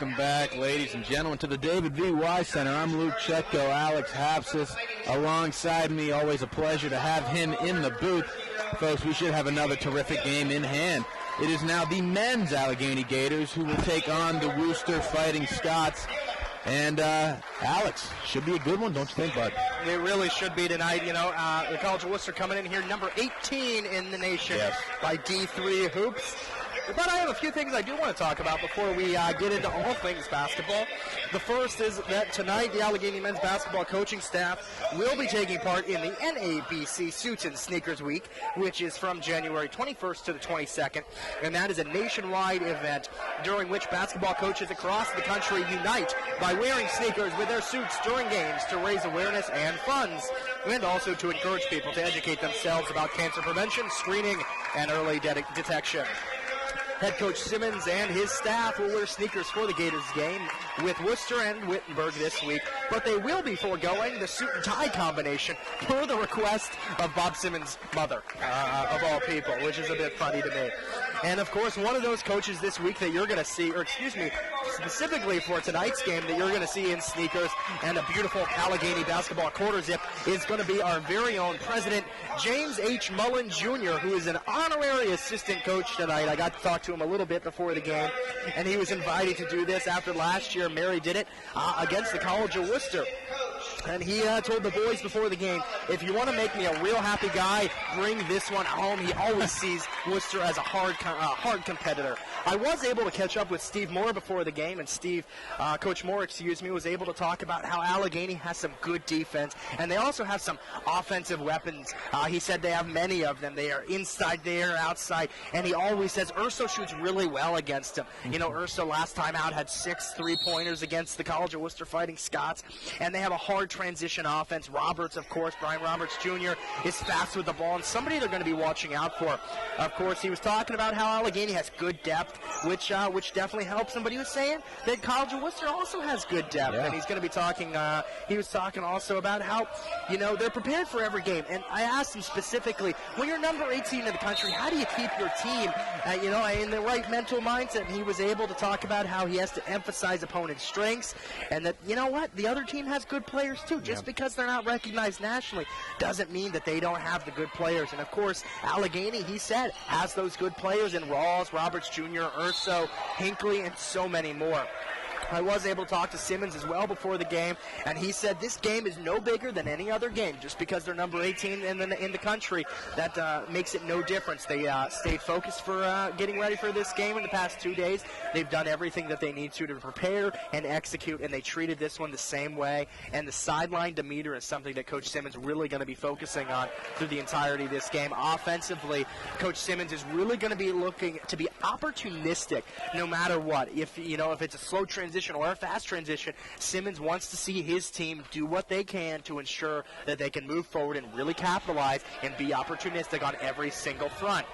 Welcome back, ladies and gentlemen, to the David V. Wise Center. I'm Luke Chetko, Alex Hapsis alongside me. Always a pleasure to have him in the booth. Folks, we should have another terrific game in hand. It is now the men's Allegheny Gators who will take on the Wooster Fighting Scots. And, Alex, should be a good one, don't you think, bud? It really should be tonight. You know, the College of Wooster coming in here, number 18 in the nation by D3 Hoops. But I have a few things I do want to talk about before we get into all things basketball. The first is that tonight the Allegheny men's basketball coaching staff will be taking part in the NABC Suits and Sneakers Week, which is from January 21st to the 22nd. And that is a nationwide event during which basketball coaches across the country unite by wearing sneakers with their suits during games to raise awareness and funds, and also to encourage people to educate themselves about cancer prevention, screening, and early detection. Head Coach Simmons and his staff will wear sneakers for the Gators game with Wooster and Wittenberg this week, but they will be foregoing the suit and tie combination per the request of Bob Simmons' mother, of all people, which is a bit funny to me. And, of course, one of those coaches this week that you're going to see, or excuse me, specifically for tonight's game that you're going to see in sneakers and a beautiful Allegheny basketball quarter zip is going to be our very own president, James H. Mullen Jr., who is an honorary assistant coach tonight. I got to talk to him a little bit before the game, and he was invited to do this after last year Mary did it against the College of Wooster. And he told the boys before the game, if you want to make me a real happy guy, bring this one home. He always sees Wooster as a hard competitor. I was able to catch up with Steve Moore before the game, and Coach Moore, was able to talk about how Allegheny has some good defense, and they also have some offensive weapons. He said they have many of them. They are inside there, outside, and he always says Urso shoots really well against him. You know, Urso last time out had 6 3-pointers against the College of Wooster Fighting Scots, and they have a hard transition offense. Roberts, of course, Brian Roberts Jr. is fast with the ball, and somebody they're going to be watching out for. Of course, he was talking about how Allegheny has good depth, which definitely helps him, but he was saying that College of Wooster also has good depth, and he's going to be talking, he was talking also about how, you know, they're prepared for every game, and I asked him specifically, when you're number 18 in the country, how do you keep your team, in the right mental mindset? And he was able to talk about how he has to emphasize opponent's strengths, and that, you know what, the other team has good players too. Just because they're not recognized nationally doesn't mean that they don't have the good players. And of course, Allegheny, he said, has those good players in Rawls, Roberts Jr., Urso, Hinckley, and so many more. I was able to talk to Simmons as well before the game, and he said this game is no bigger than any other game. Just because they're number 18 in the country, that makes it no difference. They stayed focused for getting ready for this game in the past 2 days. They've done everything that they need to prepare and execute, and they treated this one the same way. And the sideline demeanor is something that Coach Simmons really going to be focusing on through the entirety of this game. Offensively, Coach Simmons is really going to be looking to be opportunistic no matter what. If it's a slow transition or a fast transition, Simmons wants to see his team do what they can to ensure that they can move forward and really capitalize and be opportunistic on every single front.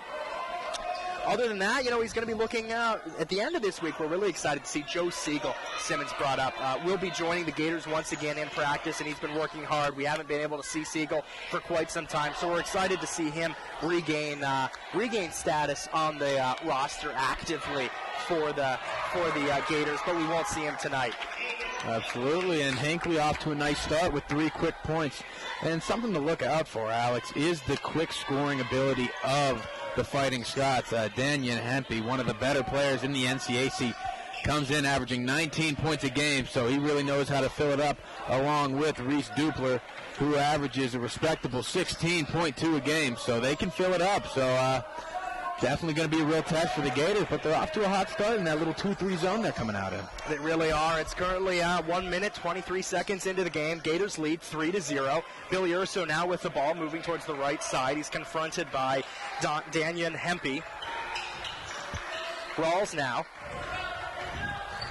Other than that, he's going to be looking at the end of this week. We're really excited to see Joe Siegel, Simmons brought up. Will be joining the Gators once again in practice, and he's been working hard. We haven't been able to see Siegel for quite some time, so we're excited to see him regain status on the roster actively for the Gators, but we won't see him tonight. Absolutely, and Hinckley off to a nice start with 3 quick points. And something to look out for, Alex, is the quick scoring ability of the Fighting Scots. Daniel Hempy, one of the better players in the NCAC, comes in averaging 19 points a game, so he really knows how to fill it up, along with Reese Dupler, who averages a respectable 16.2 a game, so they can fill it up. So definitely going to be a real test for the Gators, but they're off to a hot start in that little 2-3 zone they're coming out in. They really are. It's currently 1 minute, 23 seconds into the game. Gators lead 3-0. Billy Urso now with the ball, moving towards the right side. He's confronted by Daniel Hempy. Rawls now.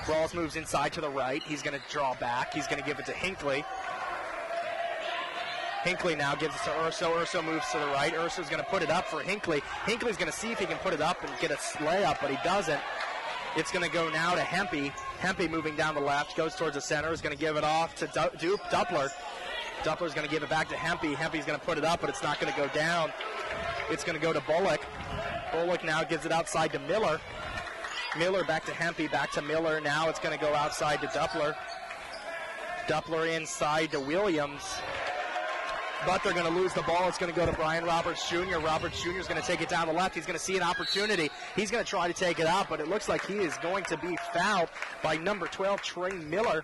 Rawls moves inside to the right. He's going to draw back. He's going to give it to Hinckley. Hinckley now gives it to Urso. Urso moves to the right. Urso's going to put it up for Hinckley. Hinckley's going to see if he can put it up and get a layup, but he doesn't. It's going to go now to Hempy. Hempy moving down the left, goes towards the center, is going to give it off to Dupler. Dupler's going to give it back to Hempy. Hempy's going to put it up, but it's not going to go down. It's going to go to Bullock. Bullock now gives it outside to Miller. Miller back to Hempy, back to Miller. Now it's going to go outside to Duppler. Duppler inside to Williams. But they're going to lose the ball. It's going to go to Brian Roberts Jr. Roberts Jr. is going to take it down the left. He's going to see an opportunity. He's going to try to take it out, but it looks like he is going to be fouled by number 12, Trey Miller.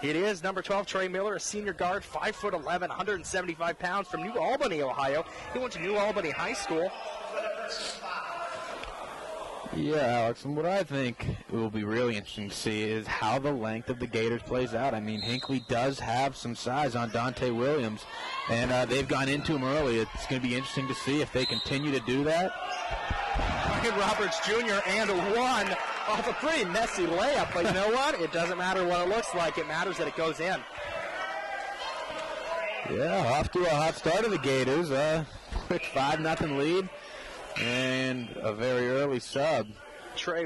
It is number 12, Trey Miller, a senior guard, 5'11", 175 pounds from New Albany, Ohio. He went to New Albany High School. Yeah, Alex, and what I think will be really interesting to see is how the length of the Gators plays out. I mean, Hinckley does have some size on Dante Williams, and they've gone into him early. It's going to be interesting to see if they continue to do that. Brian Roberts Jr. and one off a pretty messy layup, but you know what? It doesn't matter what it looks like. It matters that it goes in. Yeah, off to a hot start of the Gators. Quick 5-0 lead. And a very early sub. Trey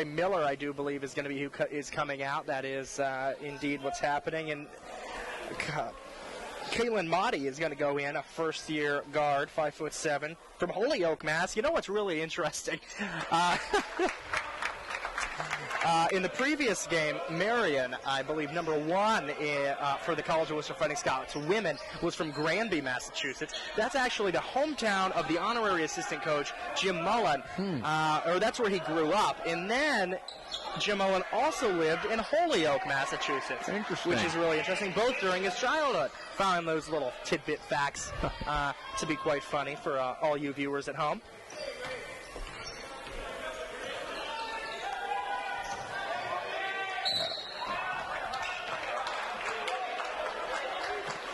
Miller, I do believe, is going to be who is coming out. That is indeed what's happening. And Kalen Motti is going to go in, a first-year guard, 5'7", from Holyoke, Mass. You know what's really interesting? In the previous game, Marion, I believe, number 1 for the College of Wooster Fighting Scots women, was from Granby, Massachusetts. That's actually the hometown of the honorary assistant coach, Jim Mullen, or that's where he grew up. And then Jim Mullen also lived in Holyoke, Massachusetts, which is really interesting, both during his childhood. Found those little tidbit facts to be quite funny for all you viewers at home.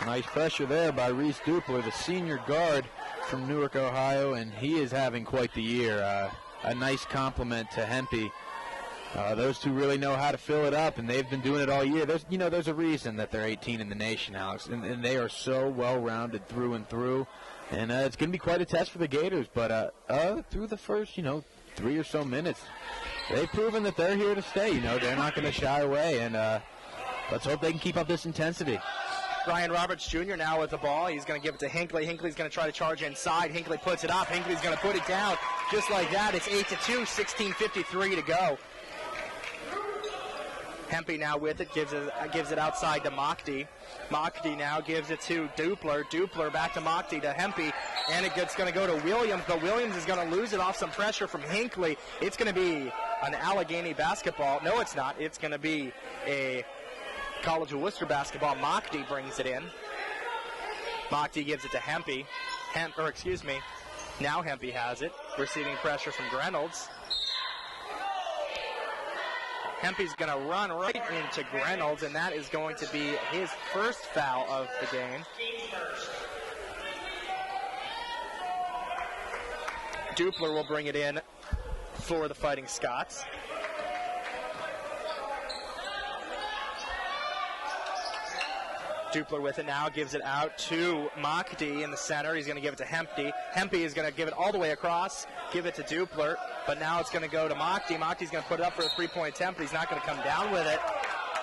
Nice pressure there by Reese Dupler, the senior guard from Newark, Ohio, and he is having quite the year. A nice compliment to Hempy. Those two really know how to fill it up, and they've been doing it all year. There's a reason that they're 18 in the nation, Alex, and they are so well-rounded through and through. And it's going to be quite a test for the Gators, but through the first, 3 or so minutes, they've proven that they're here to stay. They're not going to shy away, and let's hope they can keep up this intensity. Brian Roberts Jr. now with the ball. He's going to give it to Hinckley. Hinckley's going to try to charge inside. Hinckley puts it up. Hinckley's going to put it down. Just like that, it's 8-2, 16:53 to go. Hempy now with it, gives it outside to Mockdy. Mockdy now gives it to Dupler. Dupler back to Mockdy to Hempy, and it's going to go to Williams, but Williams is going to lose it off some pressure from Hinckley. It's going to be an Allegheny basketball. No, it's not. It's going to be a College of Wooster basketball. Mockdy brings it in. Mockdy gives it to Hempy. Now Hempy has it. Receiving pressure from Reynolds. Hempy's going to run right into Reynolds, and that is going to be his first foul of the game. Dupler will bring it in for the Fighting Scots. Dupler with it now, gives it out to Mockdy in the center. He's going to give it to Hempy. Hempy is going to give it all the way across, give it to Dupler, but now it's going to go to Mockdy. Mockdy's going to put it up for a three-point attempt, but he's not going to come down with it.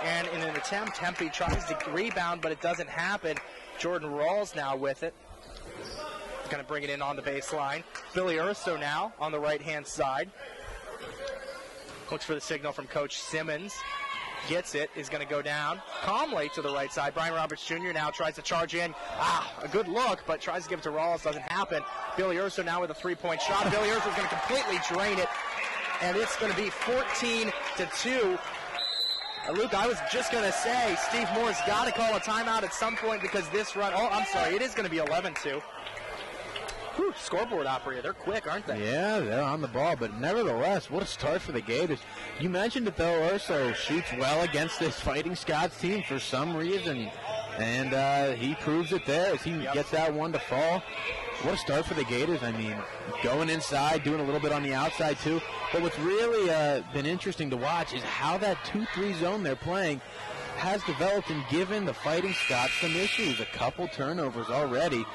And in an attempt, Hempy tries to rebound, but it doesn't happen. Jordan Rawls now with it. Going to bring it in on the baseline. Billy Urso now on the right-hand side. Looks for the signal from Coach Simmons. Gets it, is going to go down calmly to the right side. Brian Roberts Jr. now tries to charge in. A good look, but tries to give it to Rawls. Doesn't happen. Billy Urso now with a three-point shot. Billy Urso is going to completely drain it, and it's going to be 14-2. Luke, I was just going to say, Steve Moore's got to call a timeout at some point because this run, it is going to be 11-2. Whew, scoreboard operator, they're quick, aren't they? Yeah, they're on the ball, but nevertheless, what a start for the Gators. You mentioned it, though, Urso shoots well against this Fighting Scots team for some reason, and he proves it there as he gets that one to fall. What a start for the Gators. I mean, going inside, doing a little bit on the outside, too. But what's really been interesting to watch is how that 2-3 zone they're playing has developed and given the Fighting Scots some issues. A couple turnovers already.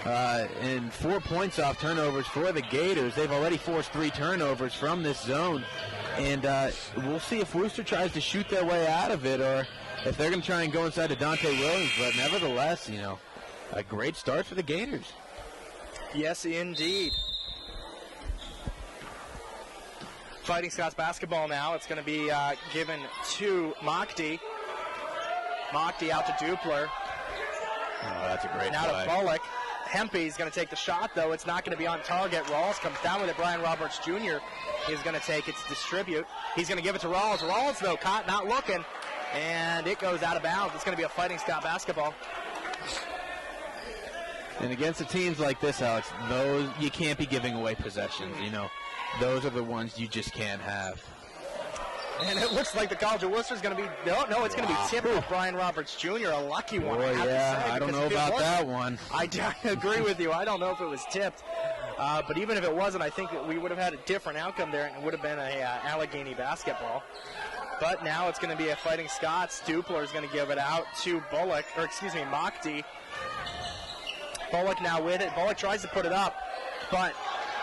And 4 points off turnovers for the Gators. They've already forced 3 turnovers from this zone. And we'll see if Wooster tries to shoot their way out of it or if they're going to try and go inside to Dante Williams. But nevertheless, a great start for the Gators. Yes, indeed. Fighting Scots basketball now. It's going to be given to Mockdy. Mockdy out to Dupler. Oh, that's a great Now play. to Bullock. Hempy's going to take the shot, though. It's not going to be on target. Rawls comes down with it. Brian Roberts Jr. is going to take it to distribute. He's going to give it to Rawls. Rawls, though, caught not looking, and it goes out of bounds. It's going to be a Fighting Scott basketball. And against the teams like this, Alex, those you can't be giving away possessions. You know, those are the ones you just can't have. And it looks like the College of Wooster is going to be, no, it's going to be tipped off Brian Roberts Jr., a lucky one. Boy, I don't know about that one. I agree with you. I don't know if it was tipped. But even if it wasn't, I think that we would have had a different outcome there, and it would have been a Allegheny basketball. But now it's going to be a Fighting Scots. Dupler is going to give it out to Bullock, or excuse me, Mockdy. Bullock now with it. Bullock tries to put it up, but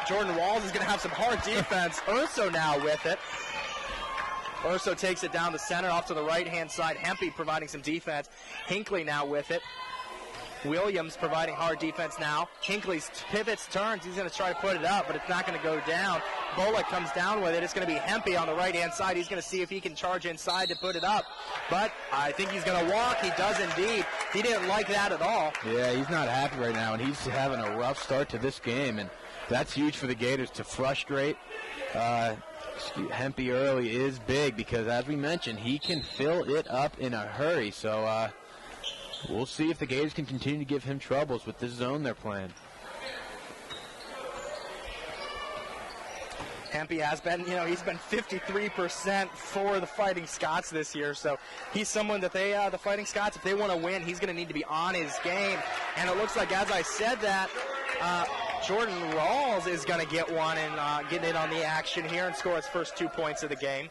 Jordan Rawls is going to have some hard defense. Urso now with it. Urso takes it down the center off to the right-hand side. Hempy providing some defense. Hinckley now with it. Williams providing hard defense now. Hinckley pivots, turns. He's going to try to put it up, but it's not going to go down. Bullock comes down with it. It's going to be Hempy on the right-hand side. He's going to see if he can charge inside to put it up. But I think he's going to walk. He does indeed. He didn't like that at all. Yeah, he's not happy right now, and he's having a rough start to this game, and that's huge for the Gators to frustrate. Hempy early is big because, as we mentioned, he can fill it up in a hurry. So we'll see if the Gators can continue to give him troubles with this zone they're playing. Hempy has been, he's been 53% for the Fighting Scots this year. So he's someone that the Fighting Scots, if they want to win, he's going to need to be on his game. And it looks like, as I said that, Jordan Rawls is going to get one and get in on the action here and score his first 2 points of the game.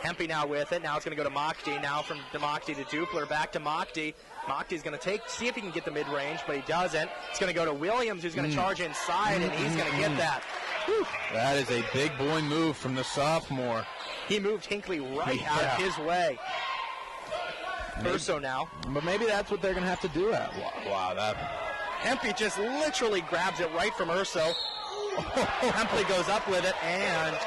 Hempy now with it. Now it's going to go to Mockdy. Now from Mockdy to Dupler. Back to Mockdy. Mockdy's going to see if he can get the mid-range, but he doesn't. It's going to go to Williams, who's going to charge inside, and he's going to get that. Whew. That is a big boy move from the sophomore. He moved Hinckley right out of his way. Urso now. But maybe that's what they're going to have to do. Wow, that... Hempy just literally grabs it right from Urso. Hempy goes up with it, and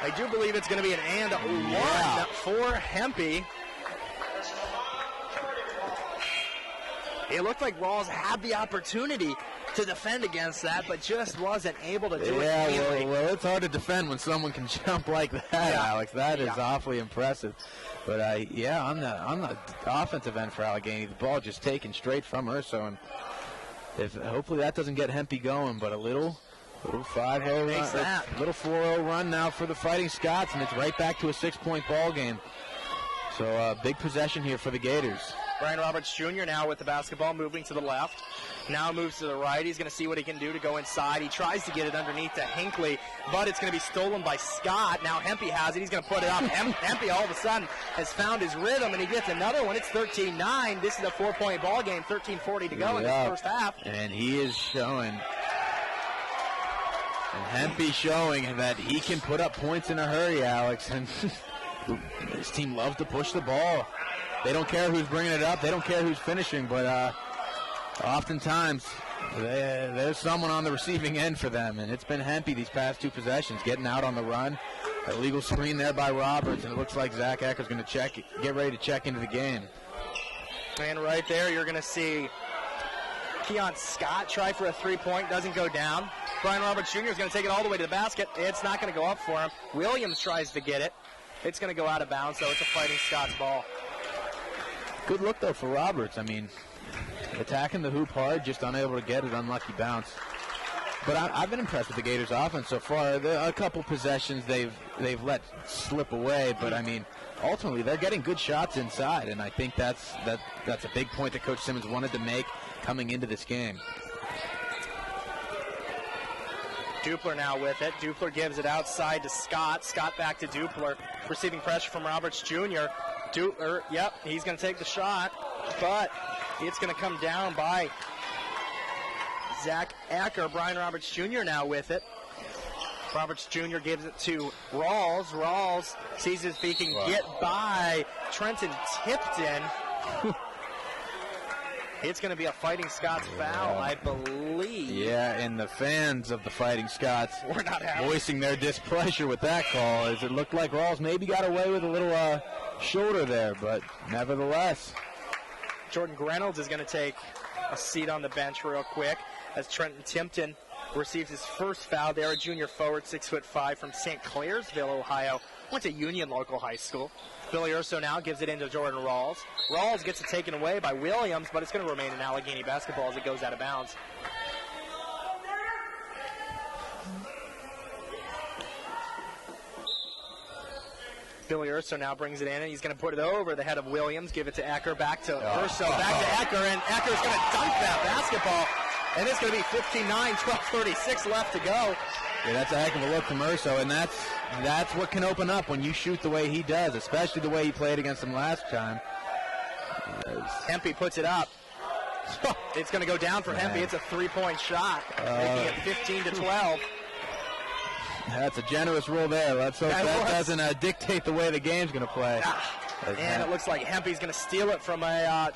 I do believe it's going to be an and one for Hempy. It looked like Rawls had the opportunity to defend against that, but just wasn't able to do it. Yeah, well, it's hard to defend when someone can jump like that, Alex. That is awfully impressive. But, on the offensive end for Allegheny, the ball just taken straight from Urso, and hopefully that doesn't get Hempy going, but a little 5-0 run, little 4-0 run now for the Fighting Scots, and it's right back to a 6-point ball game. So big possession here for the Gators. Brian Roberts Jr. now with the basketball, moving to the left. Now moves to the right. He's going to see what he can do to go inside. He tries to get it underneath to Hinckley, but it's going to be stolen by Scott. Now Hempy has it. He's going to put it up. Hempy all of a sudden has found his rhythm, and he gets another one. It's 13-9. This is a 4-point ball game, 13:40 to go in the first half. And he is showing, and Hempy showing that he can put up points in a hurry, Alex. And his team loves to push the ball. They don't care who's bringing it up. They don't care who's finishing, but oftentimes there's someone on the receiving end for them, and it's been Hempy these past 2 possessions, getting out on the run. Illegal screen there by Roberts, and it looks like Zach Ecker's going to get ready to check into the game. And right there, you're going to see Keon Scott try for a 3-point, doesn't go down. Brian Roberts Jr. is going to take it all the way to the basket. It's not going to go up for him. Williams tries to get it. It's going to go out of bounds, so it's a Fighting Scots ball. Good look, though, for Roberts. I mean, attacking the hoop hard, just unable to get it, unlucky bounce. But I've been impressed with the Gators' offense so far. A couple possessions they've let slip away, but I mean, ultimately they're getting good shots inside, and I think that's a big point that Coach Simmons wanted to make coming into this game. Dupler now with it. Dupler gives it outside to Scott. Scott back to Dupler, receiving pressure from Roberts Jr. Dupler, he's going to take the shot, but it's going to come down by Zach Acker. Brian Roberts Jr. now with it. Roberts Jr. gives it to Rawls. Rawls sees if he can get by Trenton Tipton. It's going to be a Fighting Scots foul, I believe. Yeah, and the fans of the Fighting Scots were not happy, voicing their displeasure with that call, as it looked like Rawls maybe got away with a little shoulder there, but nevertheless. Jordan Reynolds is going to take a seat on the bench real quick as Trenton Timpton receives his first foul. They're a junior forward, 6'5", from St. Clairsville, Ohio. Went to Union Local High School. Billy Urso now gives it into Jordan Rawls. Rawls gets it taken away by Williams, but it's going to remain in Allegheny basketball as it goes out of bounds. Billy Urso now brings it in, and he's going to put it over the head of Williams, give it to Ecker, back to Urso, back to Ecker, and Ecker's going to dunk that basketball. And it's going to be 59, 12:36 left to go. Yeah, that's a heck of a look from Urso, and that's what can open up when you shoot the way he does, especially the way he played against him last time. Hempy puts it up. It's going to go down for Hempy. It's a three-point shot, making it 15-12. That's a generous rule there. Let's hope that doesn't dictate the way the game's going to play. And it looks like Hempy's going to steal it from a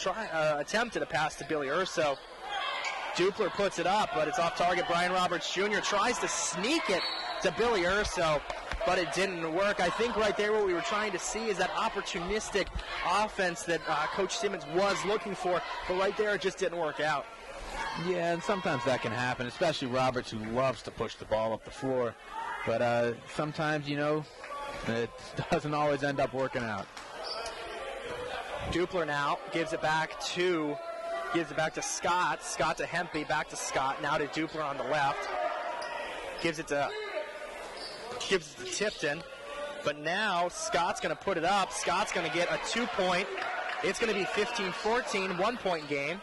attempt at a pass to Billy Urso. Dupler puts it up, but it's off target. Brian Roberts Jr. tries to sneak it to Billy Urso, but it didn't work. I think right there what we were trying to see is that opportunistic offense that Coach Simmons was looking for, but right there it just didn't work out. Yeah, and sometimes that can happen, especially Roberts, who loves to push the ball up the floor. But sometimes, it doesn't always end up working out. Dupler now gives it back to Scott. Scott to Hempy, back to Scott. Now to Dupler on the left. Gives it to Tipton. But now Scott's going to put it up. Scott's going to get a 2-point. It's going to be 15-14, 1-point game.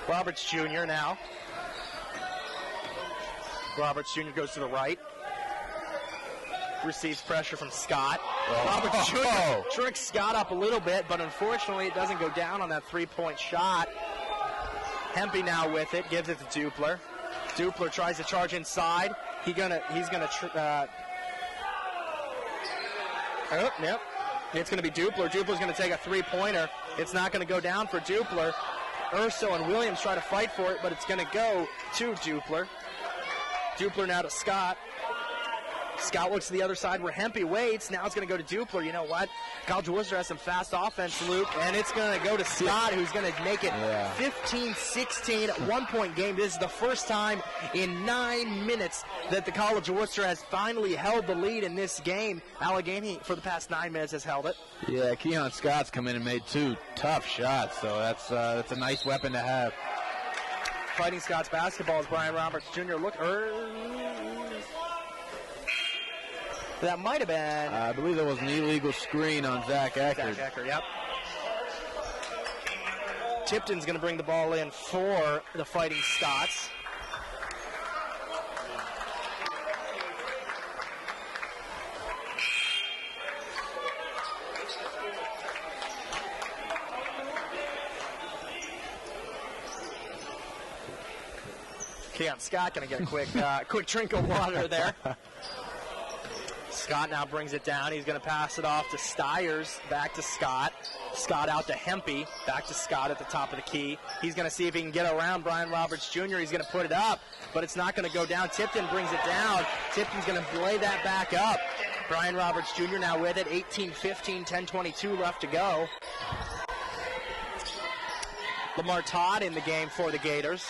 Roberts Jr. now. Roberts Jr. goes to the right. Receives pressure from Scott. Roberts Jr. tricks Scott up a little bit, but unfortunately it doesn't go down on that 3-point shot. Hempy now with it, gives it to Dupler. Dupler tries to charge inside. It's going to be Dupler. Dupler's going to take a 3-pointer. It's not going to go down for Dupler. Urso and Williams try to fight for it, but it's going to go to Dupler. Dupler now to Scott. Scott looks to the other side where Hempy waits. Now it's going to go to Dupler. You know what? College of Wooster has some fast offense, Luke, and it's going to go to Scott, who's going to make it 15-16, 1-point game. This is the first time in 9 minutes that the College of Wooster has finally held the lead in this game. Allegheny, for the past 9 minutes, has held it. Yeah, Keon Scott's come in and made 2 tough shots, so that's a nice weapon to have. Fighting Scots basketball is Brian Roberts Jr. That might have been... I believe there was an illegal screen on Zach Eckert. Zach Eckert, yep. Tipton's going to bring the ball in for the Fighting Scots. Keon Scott going to get a quick drink of water there. Scott now brings it down. He's going to pass it off to Stiers, back to Scott. Scott out to Hempy, back to Scott at the top of the key. He's going to see if he can get around Brian Roberts Jr. He's going to put it up, but it's not going to go down. Tipton brings it down. Tipton's going to lay that back up. Brian Roberts Jr. now with it, 18-15, 10:22 left to go. Lamar Todd in the game for the Gators.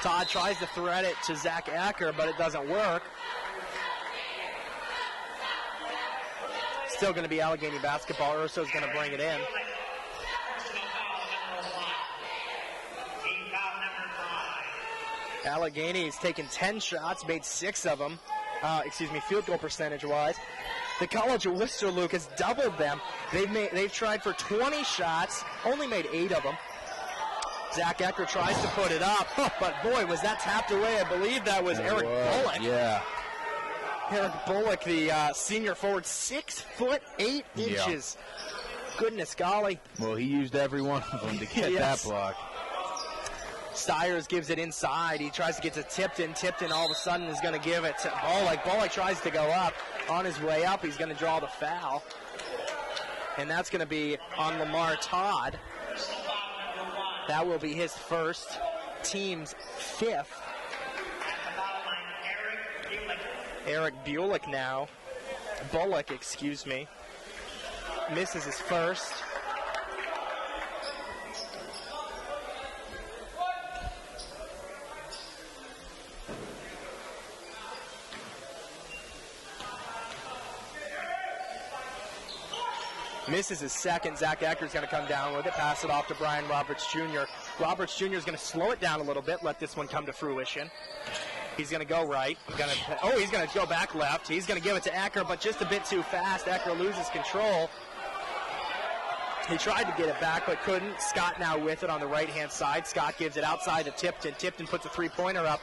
Todd tries to thread it to Zach Ecker, but it doesn't work. Still going to be Allegheny basketball. Urso's going to bring it in. Allegheny's taken 10 shots, made 6 of them. Field goal percentage-wise. The College of Wooster, Luke, has doubled them. They've tried for 20 shots, only made 8 of them. Zach Ecker tries to put it up, but boy, was that tapped away. I believe that was Eric Bullock. Yeah. Eric Bullock, the senior forward, 6'8" inches. Goodness golly. Well, he used every one of them to get that block. Stiers gives it inside. He tries to get to Tipton. Tipton all of a sudden is going to give it to Bullock. Bullock tries to go up. On his way up, he's going to draw the foul. And that's going to be on Lamar Todd. That will be his first, team's 5th. Eric Bullock now. Bullock, excuse me. Misses his first. Misses his second. Zach Ecker's going to come down with it, pass it off to Brian Roberts Jr. Roberts Jr. is going to slow it down a little bit, let this one come to fruition. He's going to go right. He's going to go back left. He's going to give it to Ecker, but just a bit too fast. Ecker loses control. He tried to get it back, but couldn't. Scott now with it on the right-hand side. Scott gives it outside to Tipton. Tipton puts a three-pointer up.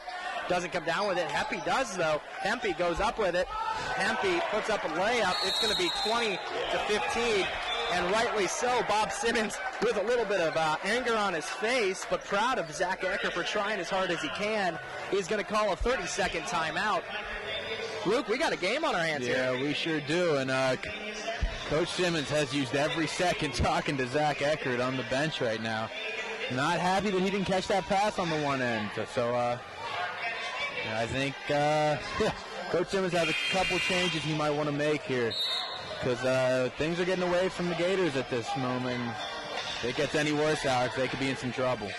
Doesn't come down with it. Hempy does, though. Hempy goes up with it. Hempy puts up a layup. It's going to be 20-15, and rightly so. Bob Simmons with a little bit of anger on his face, but proud of Zach Ecker for trying as hard as he can. He's going to call a 30-second timeout. Luke, we got a game on our hands here. Yeah, we sure do, and Coach Simmons has used every second talking to Zach Eckert on the bench right now. Not happy that he didn't catch that pass on the one end. So I think Coach Simmons has a couple changes he might want to make here, because things are getting away from the Gators at this moment. If it gets any worse, Alex, they could be in some trouble.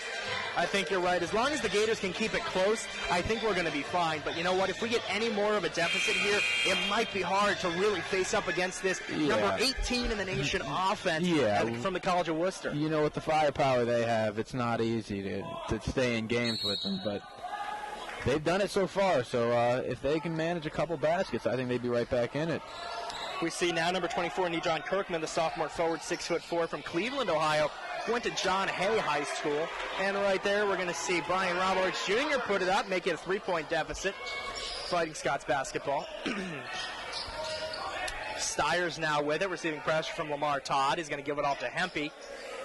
I think you're right. As long as the Gators can keep it close, I think we're going to be fine. But you know what? If we get any more of a deficit here, it might be hard to really face up against this number 18 in the nation offense from the College of Wooster. You know, with the firepower they have, it's not easy to stay in games with them. But they've done it so far. So if they can manage a couple baskets, I think they'd be right back in it. We see now number 24, Nejon Kirkman, the sophomore forward, 6'4", from Cleveland, Ohio. Went to John Hay High School. And right there, we're going to see Brian Roberts Jr. put it up, make it a 3-point deficit. Fighting Scots basketball. Steyer's now with it, receiving pressure from Lamar Todd. He's going to give it off to Hempy.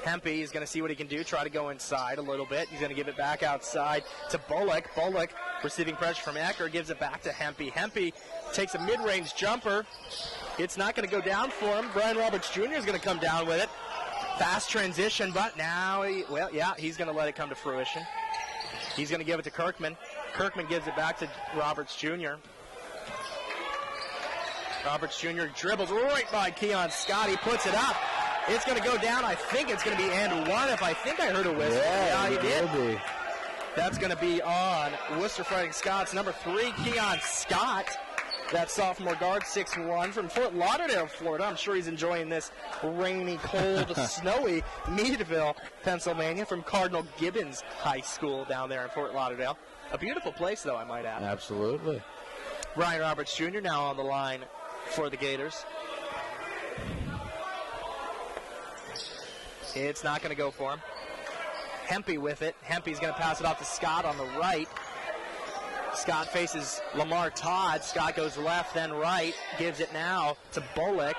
Hempy is going to see what he can do, try to go inside a little bit. He's going to give it back outside to Bullock. Bullock receiving pressure from Ecker, gives it back to Hempy. Hempy takes a mid-range jumper. It's not going to go down for him. Brian Roberts Jr. is going to come down with it. Fast transition, but now, he's going to let it come to fruition. He's going to give it to Kirkman. Kirkman gives it back to Roberts Jr. Roberts Jr. dribbles right by Keon Scott. He puts it up. It's going to go down. I think it's going to be and one, if I think I heard a whistle. Yeah, he did. Will be. That's going to be on Wooster Fighting Scots. Number 3, Keon Scott. That sophomore guard, 6'1", from Fort Lauderdale, Florida. I'm sure he's enjoying this rainy, cold, snowy Meadville, Pennsylvania, from Cardinal Gibbons High School down there in Fort Lauderdale. A beautiful place, though, I might add. Absolutely. Brian Roberts Jr. now on the line for the Gators. It's not going to go for him. Hempy with it. Hempy's going to pass it off to Scott on the right. Scott faces Lamar Todd. Scott goes left, then right. Gives it now to Bullock.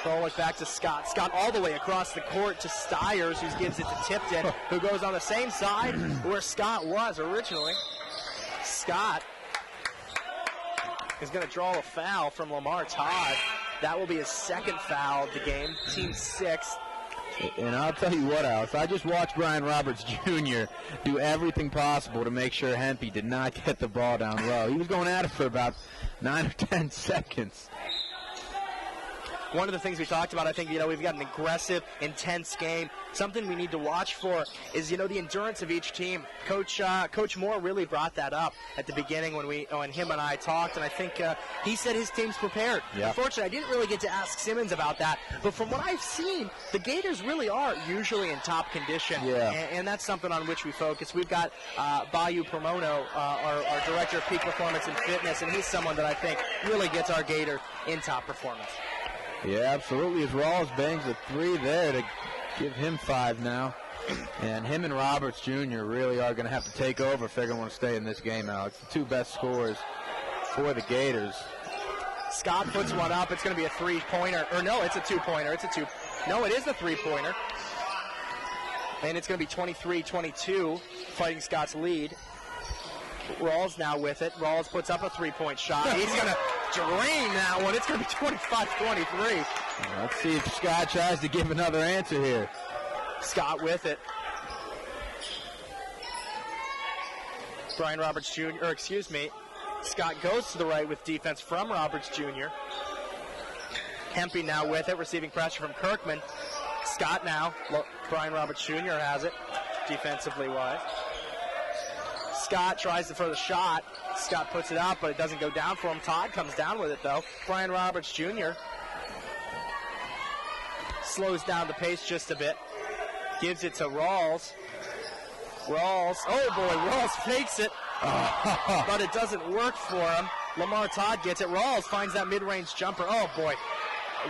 Bullock back to Scott. Scott all the way across the court to Steyers, who gives it to Tipton, who goes on the same side where Scott was originally. Scott is going to draw a foul from Lamar Todd. That will be his second foul of the game, team 6th. And I'll tell you what, Alex, I just watched Brian Roberts Jr. do everything possible to make sure Hempy did not get the ball down low. He was going at it for about 9 or 10 seconds. One of the things we talked about, I think, we've got an aggressive, intense game. Something we need to watch for is, the endurance of each team. Coach Moore really brought that up at the beginning when him and I talked, and I think he said his team's prepared. Yeah. Unfortunately, I didn't really get to ask Simmons about that, but from what I've seen, the Gators really are usually in top condition, and that's something on which we focus. We've got Bayu Pramono, our Director of Peak Performance and Fitness, and he's someone that I think really gets our Gator in top performance. Yeah, absolutely. As Rawls bangs a 3 there to give him 5 now. And him and Roberts Jr. really are going to have to take over if they're going to want to stay in this game, Alex. The 2 best scorers for the Gators. Scott puts one up. It's going to be a 3-pointer. Or no, it's a 2-pointer. No, it is a 3-pointer. And it's going to be 23-22, Fighting Scots lead. Rawls now with it. Rawls puts up a 3-point shot. He's going to drain that one. It's going to be 25-23. Let's see if Scott tries to give another answer here. Scott with it. Brian Roberts Jr., or excuse me, Scott goes to the right with defense from Roberts Jr. Hempy now with it, receiving pressure from Kirkman. Scott now, Brian Roberts Jr. has it, defensively wise. Scott tries for the shot. Scott puts it out, but it doesn't go down for him. Todd comes down with it, though. Brian Roberts Jr. slows down the pace just a bit. Gives it to Rawls. Rawls, oh boy, Rawls fakes it, but it doesn't work for him. Lamar Todd gets it. Rawls finds that mid-range jumper. Oh boy,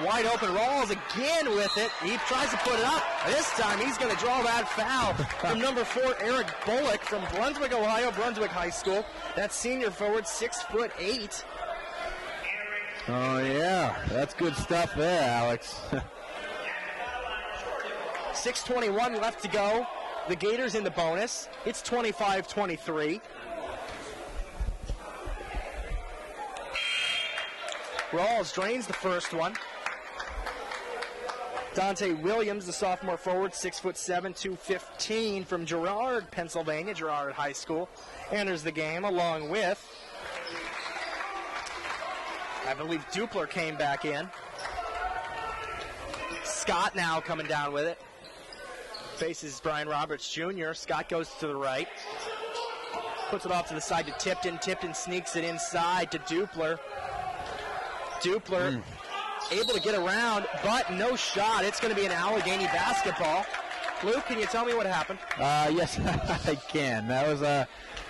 wide open. Rawls again with it. He tries to put it up. This time he's going to draw that foul from number 4, Eric Bullock from Brunswick, Ohio, Brunswick High School. That's senior forward, 6'8". Oh yeah, that's good stuff there, Alex. 6:21 left to go. The Gators in the bonus. It's 25-23. Rawls drains the first one. Dante Williams, the sophomore forward, 6'7", 215 from Girard, Pennsylvania, Girard High School, enters the game along with, I believe Dupler came back in. Scott now coming down with it. Faces Brian Roberts Jr. Scott goes to the right. Puts it off to the side to Tipton. Tipton sneaks it inside to Dupler. Dupler able to get around, but no shot. It's going to be an Allegheny basketball. Luke, can you tell me what happened? Yes, I can. That was a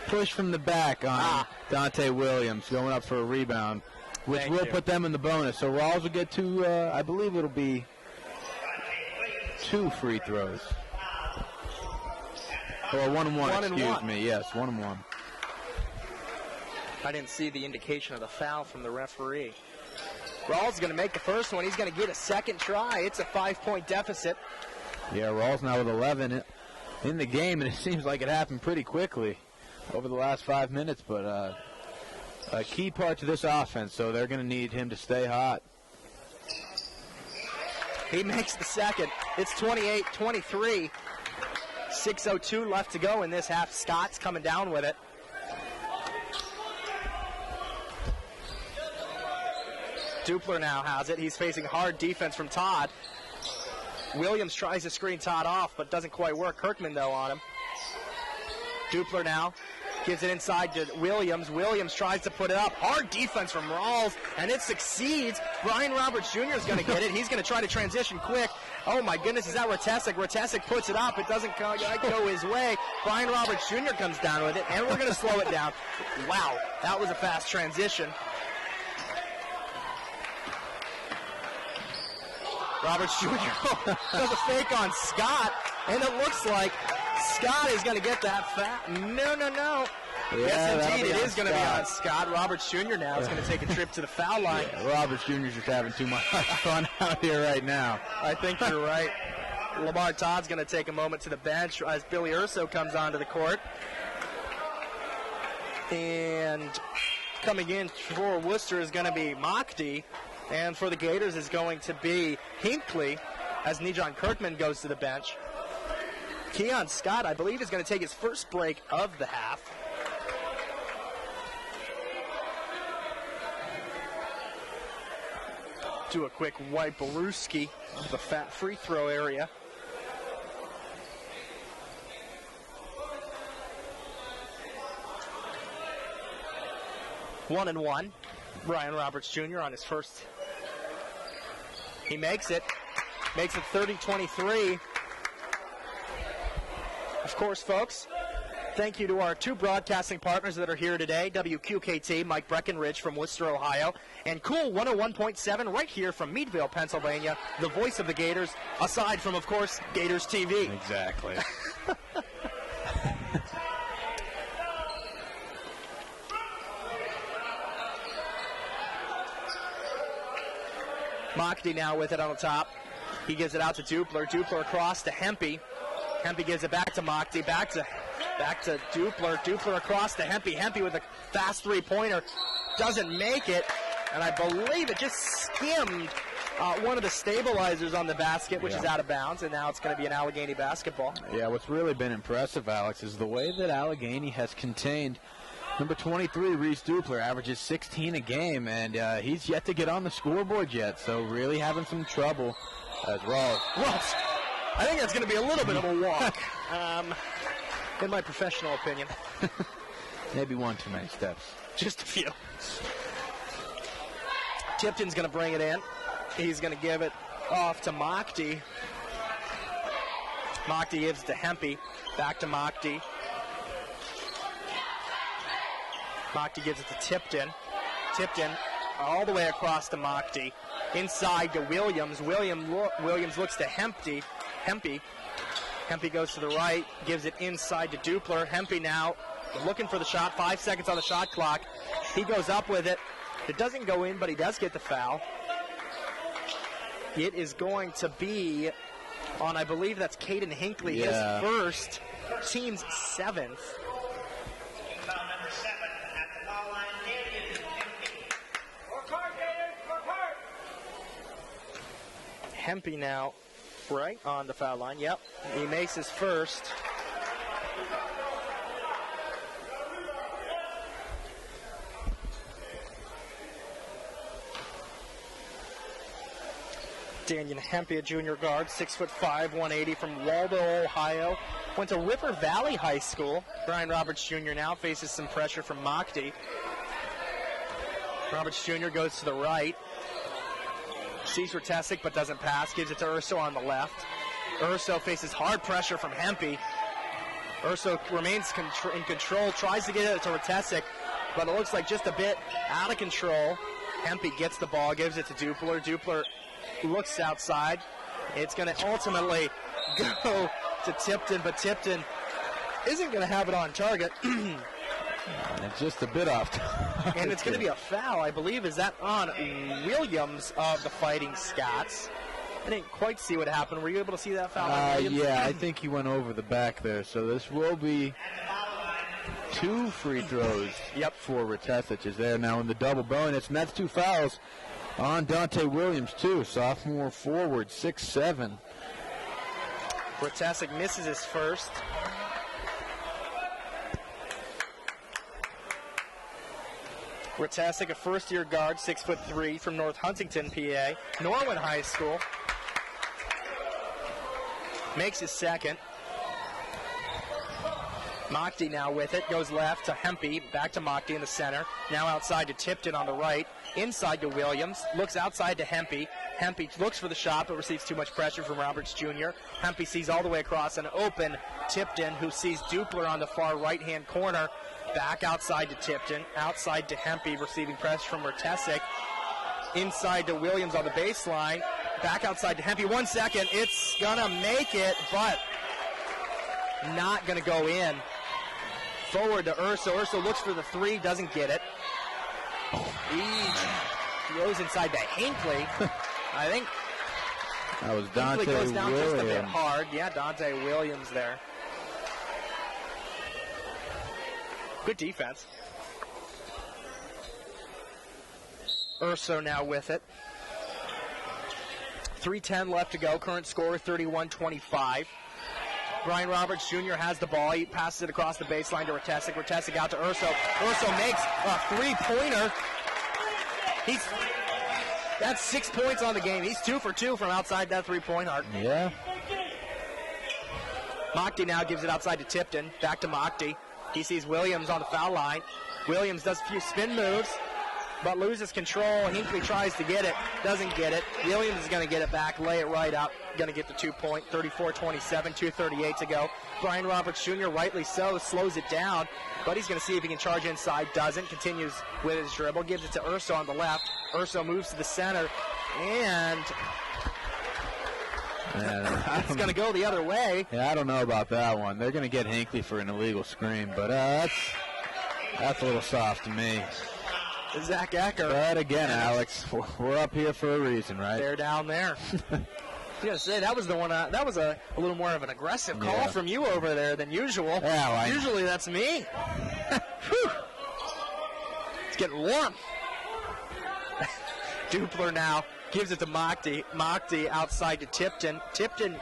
push from the back on Dante Williams going up for a rebound, which will put them in the bonus. So Rawls will get two, I believe it'll be 2 free throws. Or 1 and 1, excuse me. Yes, 1 and 1. I didn't see the indication of the foul from the referee. Rawls is going to make the first one. He's going to get a second try. It's a 5-point deficit. Yeah, Rawls now with 11 in the game, and it seems like it happened pretty quickly over the last 5 minutes. But a key part to this offense, so they're going to need him to stay hot. He makes the second. It's 28-23. 6:02 left to go in this half. Scott's coming down with it. Dupler now has it. He's facing hard defense from Todd. Williams tries to screen Todd off, but doesn't quite work. Kirkman, though, on him. Dupler now gives it inside to Williams. Williams tries to put it up. Hard defense from Rawls, and it succeeds. Brian Roberts Jr. is going to get it. He's going to try to transition quick. Oh, my goodness, is that Ratesic? Ratesic puts it up. It doesn't go his way. Brian Roberts Jr. comes down with it, and we're going to slow it down. Wow, that was a fast transition. Roberts Jr. does a fake on Scott, and it looks like Scott is going to get that foul. No. Yeah, yes, indeed, it is going to be on Scott. Roberts Jr. now is going to take a trip to the foul line. Yeah, Roberts Jr. is just having too much fun out here right now. I think you're right. Lamar Todd's going to take a moment to the bench as Billy Urso comes onto the court. And coming in for Wooster is going to be Mockdy. And for the Gators is going to be Hinckley as Nijon Kirkman goes to the bench. Keon Scott, I believe, is going to take his first break of the half. Do a quick wipe Baruski of the fat free throw area. One and one. Brian Roberts Jr. on his first. He makes it. Makes it 30-23. Of course, folks, thank you to our 2 broadcasting partners that are here today, WQKT, Mike Breckenridge from Wooster, Ohio, and Cool 101.7 right here from Meadville, Pennsylvania, the voice of the Gators, aside from, of course, Gators TV. Exactly. Mockdy now with it on the top. He gives it out to Dupler. Dupler across to Hempy. Hempy gives it back to Mockdy. Back to Dupler. Dupler across to Hempy. Hempy with a fast three-pointer. Doesn't make it. And I believe it just skimmed one of the stabilizers on the basket, which is out of bounds, and now it's going to be an Allegheny basketball. Yeah, what's really been impressive, Alex, is the way that Allegheny has contained number 23, Reese Dupler, averages 16 a game, and he's yet to get on the scoreboard yet, so really having some trouble as Rawls. Well, I think that's going to be a little bit of a walk, in my professional opinion. Maybe one too many steps. Just a few. Tipton's going to bring it in. He's going to give it off to Mockty. Mockty gives it to Hempy. Back to Mockty. Mockty gives it to Tipton. Tipton all the way across to Mockty. Inside to Williams. Williams looks to Hempy. Hempy goes to the right, gives it inside to Dupler. Hempy now looking for the shot. 5 seconds on the shot clock. He goes up with it. It doesn't go in, but he does get the foul. It is going to be on, I believe that's Caden Hinckley, his first, team's 7th. Hempy now right on the foul line. Yep, he makes his first. Daniel Hempy, a junior guard, 6'5", 180 from Waldo, Ohio. Went to River Valley High School. Brian Roberts Jr. now faces some pressure from Mockty. Roberts Jr. goes to the right. Sees Retesic but doesn't pass. Gives it to Urso on the left. Urso faces hard pressure from Hempy. Urso remains in control. Tries to get it to Retesic, but it looks like just a bit out of control. Hempy gets the ball, gives it to Dupler. Dupler looks outside. It's going to ultimately go to Tipton, but Tipton isn't going to have it on target. It's just a bit off target. And it's going to be a foul, I believe. Is that on Williams of the Fighting Scots? I didn't quite see what happened. Were you able to see that foul on Williams? Yeah, I think he went over the back there. So this will be 2 free throws for Retesic is there now in the double bonus. And that's 2 fouls on Dante Williams, too. Sophomore forward, 6'7". Retesic misses his first. Retesic, a first-year guard, 6'3", from North Huntington, PA. Norwin High School. Makes his second. Mockty now with it. Goes left to Hempy. Back to Mockty in the center. Now outside to Tipton on the right. Inside to Williams. Looks outside to Hempy. Hempy looks for the shot, but receives too much pressure from Roberts Jr. Hempy sees all the way across an open Tipton, who sees Dupler on the far right-hand corner. Back outside to Tipton. Outside to Hempy, receiving pressure from Retesic. Inside to Williams on the baseline. Back outside to Hempy. 1 second. It's going to make it, but not going to go in. Forward to Urso. Urso looks for the 3, doesn't get it. He throws inside to Hinckley. I think that was Dante Hinckley goes down Williams. just a bit hard. Yeah, Dante Williams there. Good defense. Urso now with it. 3:10 left to go. Current score 31-25. Brian Roberts Jr. has the ball. He passes it across the baseline to Retesic. Retesic out to Urso. Urso makes a three-pointer. That's 6 points on the game. He's 2 for 2 from outside that three-point arc. Yeah. Mockty now gives it outside to Tipton. Back to Mockty. He sees Williams on the foul line. Williams does a few spin moves, but loses control. Hinckley tries to get it, doesn't get it. Williams is going to get it back, lay it right up, going to get the 2-point, 34-27, 2:38 to go. Brian Roberts Jr., rightly so, slows it down, but he's going to see if he can charge inside, doesn't, continues with his dribble, gives it to Urso on the left. Urso moves to the center, and it's going to go the other way. Yeah, I don't know about that one. They're going to get Hinckley for an illegal screen, but that's a little soft to me. Zach Ecker. But again, Alex, we're up here for a reason, right? They're down there. I was going to say, that was the one. That was a little more of an aggressive call from you over there than usual. Yeah, usually that's me. It's getting warm. Dupler now gives it to Mockty. Mockty outside to Tipton. Tipton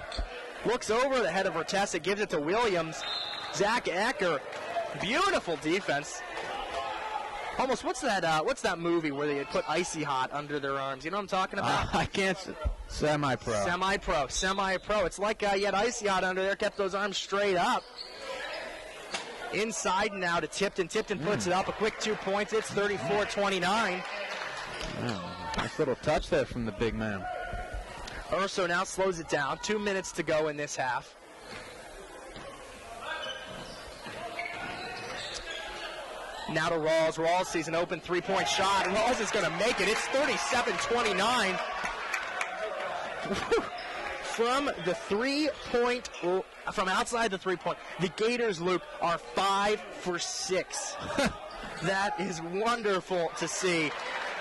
looks over the head of Vertessa, gives it to Williams. Zach Ecker, beautiful defense. Almost, what's that movie where they put Icy Hot under their arms? You know what I'm talking about? I can't. Semi-pro. Semi-pro. It's like you had Icy Hot under there, kept those arms straight up. Inside now to Tipton. Tipton puts it up, a quick 2 points. It's 34-29. Nice little touch there from the big man. Urso now slows it down. 2 minutes to go in this half. Now to Rawls. Rawls sees an open three-point shot. Rawls is going to make it. It's 37-29. From the three-point, from outside the three-point, the Gators, Luke, are 5 for 6. That is wonderful to see.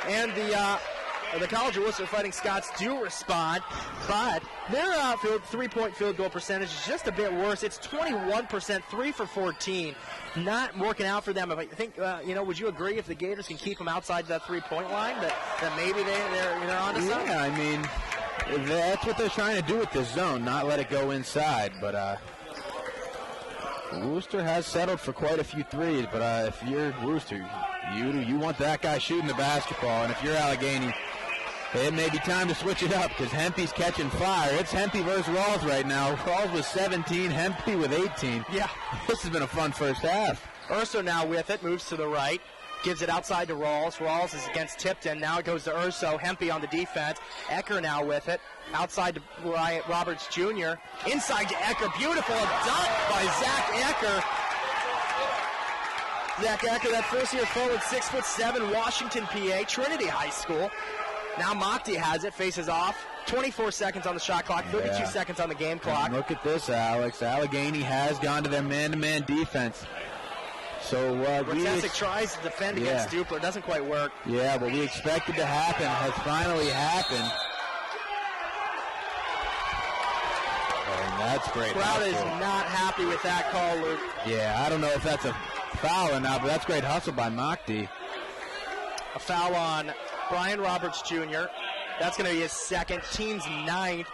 And the College of Wooster Fighting Scots do respond, but their three-point field goal percentage is just a bit worse. It's 21%, 3 for 14. Not working out for them. I think, would you agree if the Gators can keep them outside that three-point line, that maybe they're onto something? Yeah, I mean, that's what they're trying to do with this zone, not let it go inside. But Wooster has settled for quite a few threes, but if you're Wooster, you want that guy shooting the basketball, and if you're Allegheny, it may be time to switch it up because Hempy's catching fire. It's Hempy versus Rawls right now. Rawls with 17, Hempy with 18. Yeah. This has been a fun first half. Urso now with it, moves to the right, gives it outside to Rawls. Rawls is against Tipton. Now it goes to Urso. Hempy on the defense. Ecker now with it. Outside to Roberts Jr. Inside to Ecker. Beautiful. A dunk by Zach Ecker. Zach Ecker, that first-year forward, 6'7", Washington, PA, Trinity High School. Now Mockty has it, faces off. 24 seconds on the shot clock, 32 seconds on the game clock. And look at this, Alex. Allegheny has gone to their man-to-man defense. So Rotesic tries to defend against Dupler. Doesn't quite work. Yeah, what we expected to happen has finally happened. And that's great. Crowd is not happy with that call, Luke. Yeah, I don't know if that's a foul or not, but that's great hustle by Mockty. A foul on Brian Roberts Jr. That's going to be his second, team's ninth.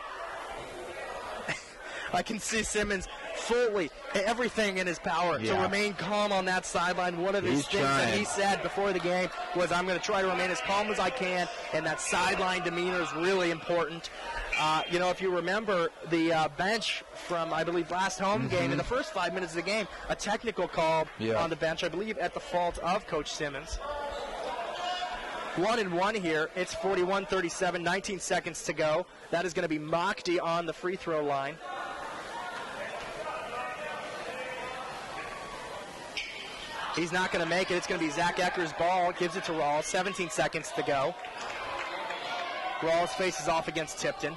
I can see Simmons fully, everything in his power to remain calm on that sideline. One of his things that he said before the game was, I'm going to try to remain as calm as I can, and that sideline demeanor is really important. If you remember the bench from, I believe, last home game, in the first 5 minutes of the game, a technical call on the bench, I believe, at the fault of Coach Simmons. 1-1 here. It's 41-37, 19 seconds to go. That is going to be Mockty on the free throw line. He's not going to make it. It's going to be Zach Ecker's ball. Gives it to Rawls. 17 seconds to go. Rawls faces off against Tipton.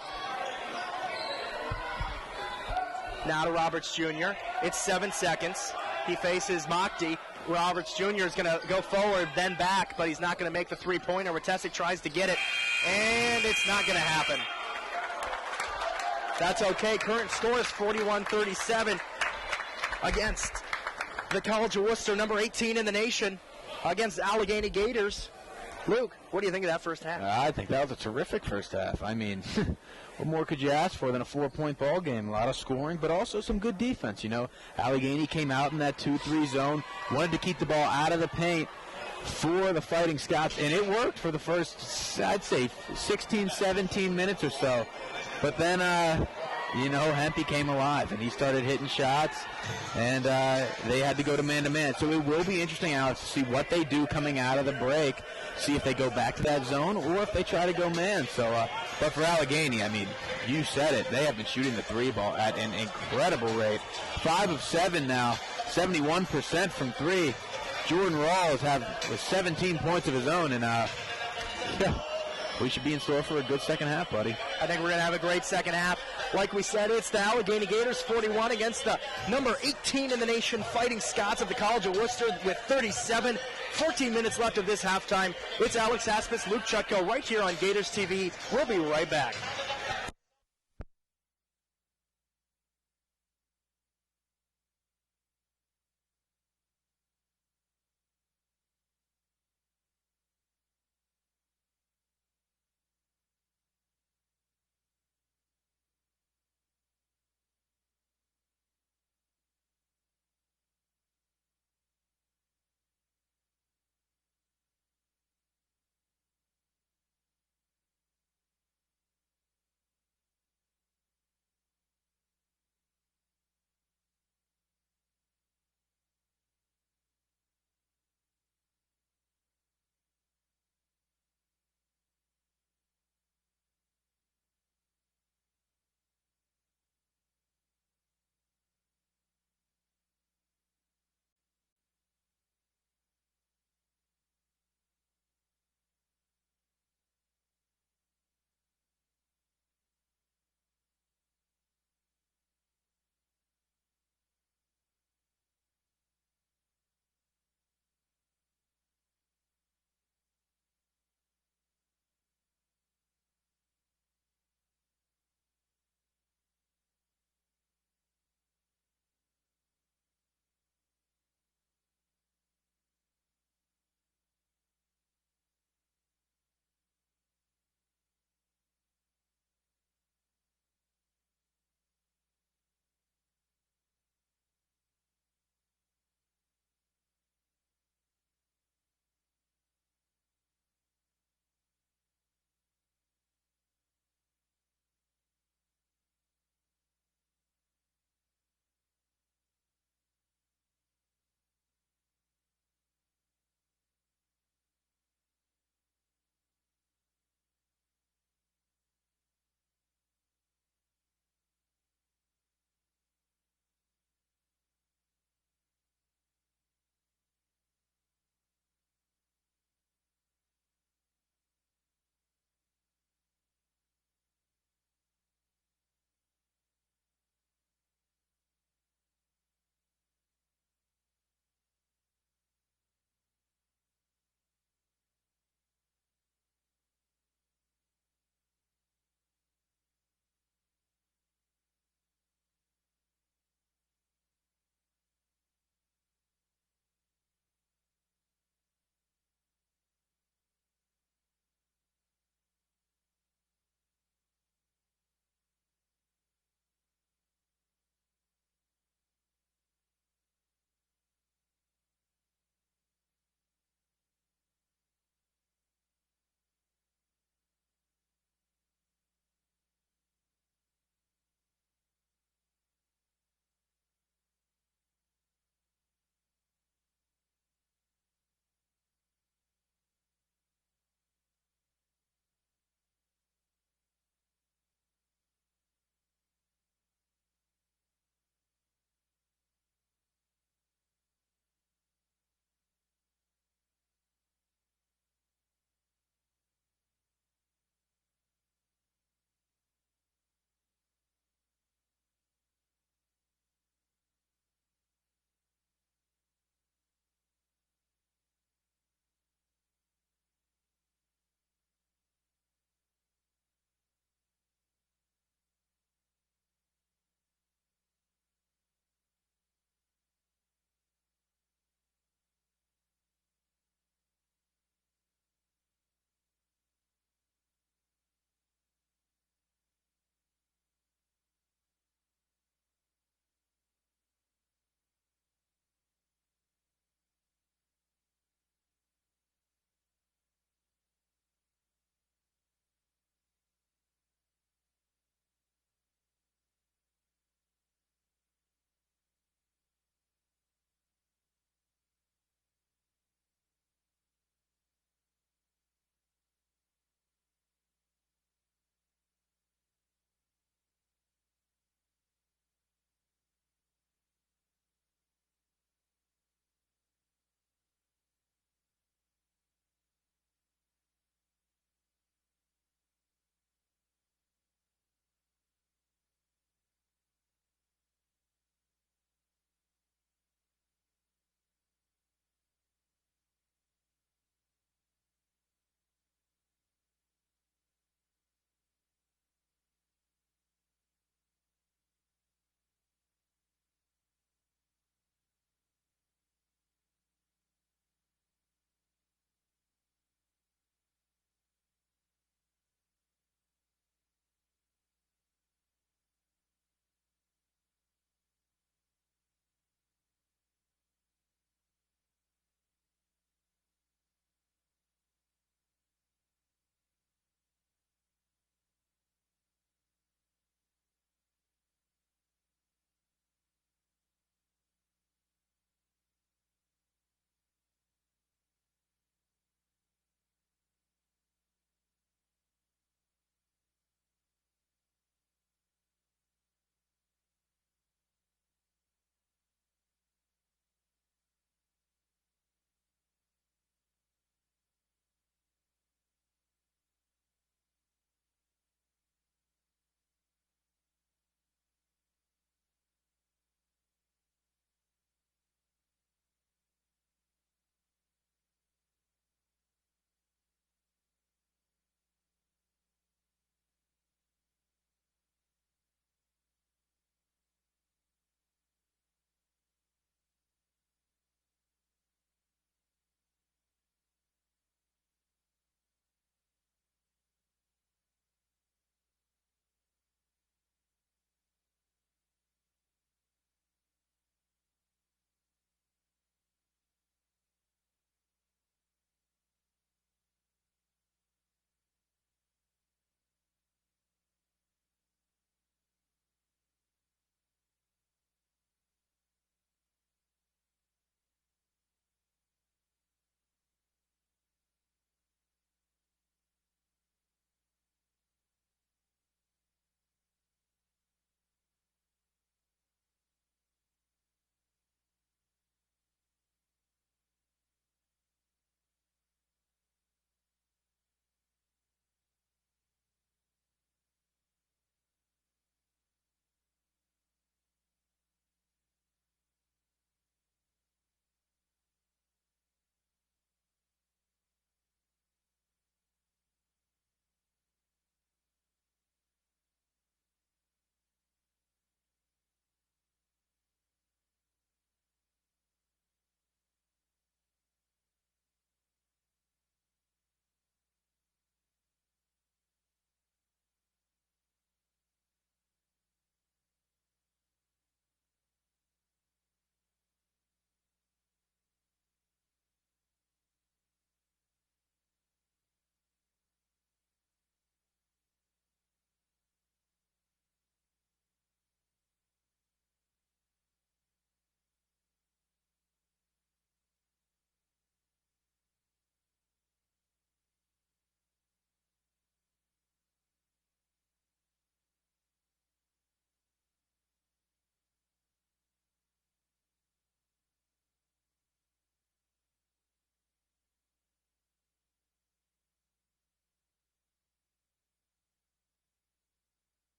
Now to Roberts Jr. It's 7 seconds. He faces Mockty. Roberts Jr. is going to go forward, then back, but he's not going to make the three-pointer. Rotesic tries to get it, and it's not going to happen. That's okay. Current score is 41-37 against the College of Wooster, number 18 in the nation, against Allegheny Gators. Luke, what do you think of that first half? I think that was a terrific first half. I mean, what more could you ask for than a 4-point ball game? A lot of scoring, but also some good defense. Allegheny came out in that 2-3 zone, wanted to keep the ball out of the paint for the Fighting Scots, and it worked for the first, I'd say, 16, 17 minutes or so. But then, Hempy came alive, and he started hitting shots, and they had to go to man-to-man. So it will be interesting, Alex, to see what they do coming out of the break, see if they go back to that zone or if they try to go man. So, but for Allegheny, I mean, you said it. They have been shooting the three ball at an incredible rate. 5 of 7 now, 71% from three. Jordan Rawls have 17 points of his own, and we should be in store for a good second half, buddy. I think we're going to have a great second half. Like we said, it's the Allegheny Gators 41 against the number 18 in the nation Fighting Scots of the College of Wooster with 14 minutes left of this halftime. It's Alex Aspis, Luke Chutko right here on Gators TV. We'll be right back.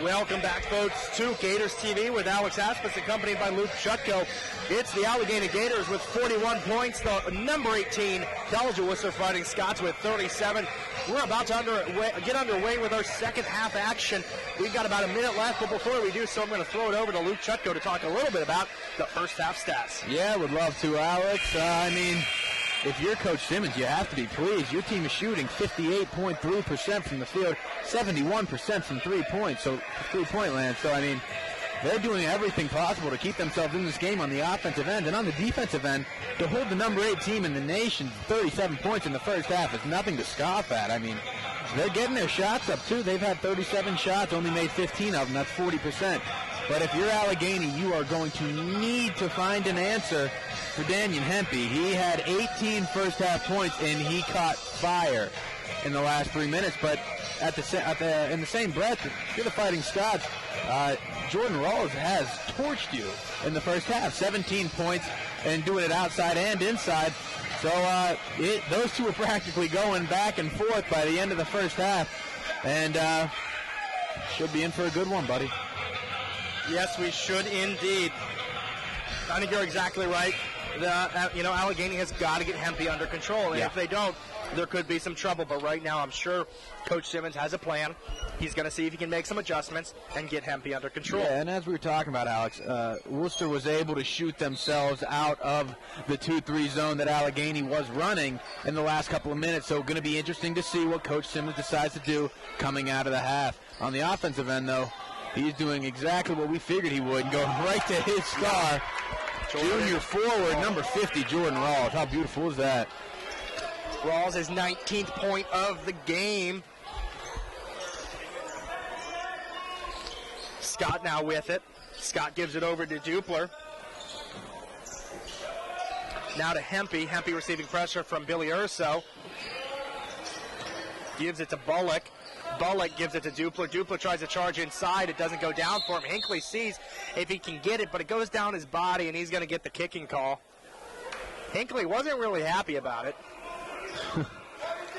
Welcome back, folks, to Gators TV with Alex Aspis, accompanied by Luke Chutko. It's the Allegheny Gators with 41 points. The number 18, College of Wooster Fighting Scots with 37. We're about to get underway with our second half action. We've got about a minute left, but before we do so, I'm going to throw it over to Luke Chutko to talk a little bit about the first half stats. Yeah, would love to, Alex. If you're Coach Simmons, you have to be pleased. Your team is shooting 58.3% from the field, 71% from 3 points, so 3-point land. So, they're doing everything possible to keep themselves in this game on the offensive end. And on the defensive end, to hold the number 8 team in the nation 37 points in the first half is nothing to scoff at. They're getting their shots up, too. They've had 37 shots, only made 15 of them. That's 40%. But if you're Allegheny, you are going to need to find an answer for Daniel Hempy. He had 18 first half points, and he caught fire in the last 3 minutes. But in the same breath, if you're the Fighting Scots, Jordan Rawls has torched you in the first half. 17 points and doing it outside and inside. So those two are practically going back and forth by the end of the first half. And should be in for a good one, buddy. Yes, we should indeed. I think you're exactly right. Allegheny has got to get Hempy under control. And if they don't, there could be some trouble. But right now, I'm sure Coach Simmons has a plan. He's going to see if he can make some adjustments and get Hempy under control. Yeah, and as we were talking about, Alex, Wooster was able to shoot themselves out of the 2-3 zone that Allegheny was running in the last couple of minutes. So going to be interesting to see what Coach Simmons decides to do coming out of the half. On the offensive end, though, he's doing exactly what we figured he would, going right to his star, junior forward, number 50, Jordan Rawls. How beautiful is that? Rawls is 19th point of the game. Scott now with it. Scott gives it over to Dupler. Now to Hempy. Hempy receiving pressure from Billy Urso. Gives it to Bullock. Bullock gives it to Dupler. Dupler tries to charge inside. It doesn't go down for him. Hinckley sees if he can get it, but it goes down his body, and he's going to get the kicking call. Hinckley wasn't really happy about it.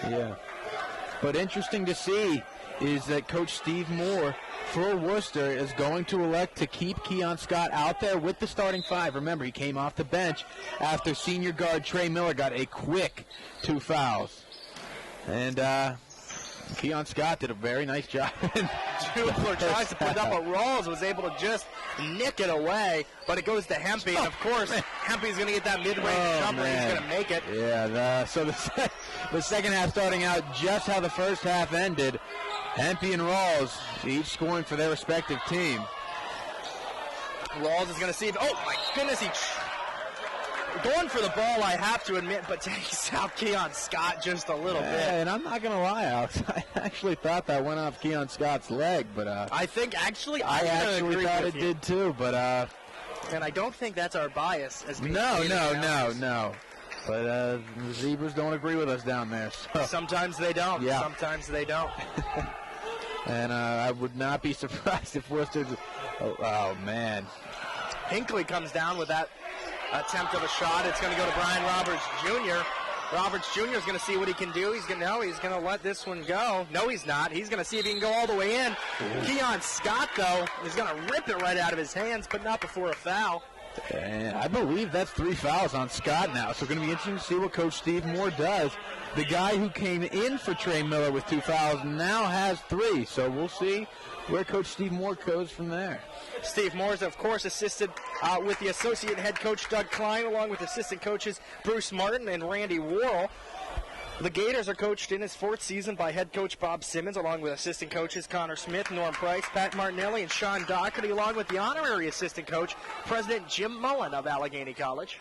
Yeah. But interesting to see is that Coach Steve Moore for Wooster is going to elect to keep Keon Scott out there with the starting 5. Remember, he came off the bench after senior guard Trey Miller got a quick 2 fouls. And Keon Scott did a very nice job. Dupler tries to put it up, but Rawls was able to just nick it away. But it goes to Hempy, and of course, Hempy's going to get that mid-range jumper, and he's going to make it. Yeah, so the second half starting out just how the first half ended. Hempy and Rawls each scoring for their respective team. Rawls is going to see if, oh my goodness, he going for the ball, I have to admit, but takes out Keon Scott just a little bit. And I'm not going to lie, Alex. I actually thought that went off Keon Scott's leg, but I think actually I actually thought it did too, but and I don't think that's our bias as being No. But the Zebras don't agree with us down there. So. Sometimes they don't. Yeah. Sometimes they don't. And I would not be surprised if Worcester. Oh man. Hinckley comes down with that attempt of a shot. It's going to go to Brian Roberts Jr. Roberts Jr. is going to see what he can do. He's going to let this one go. No, he's not. He's going to see if he can go all the way in. Keon Scott, though, is going to rip it right out of his hands, but not before a foul. And I believe that's 3 fouls on Scott now, so it's going to be interesting to see what Coach Steve Moore does. The guy who came in for Trey Miller with 2 fouls now has 3, so we'll see where Coach Steve Moore goes from there. Steve Moore is, of course, assisted with the associate head coach Doug Klein, along with assistant coaches Bruce Martin and Randy Worrell. The Gators are coached in his 4th season by head coach Bob Simmons, along with assistant coaches Connor Smith, Norm Price, Pat Martinelli, and Sean Doherty, along with the honorary assistant coach, President Jim Mullen of Allegheny College.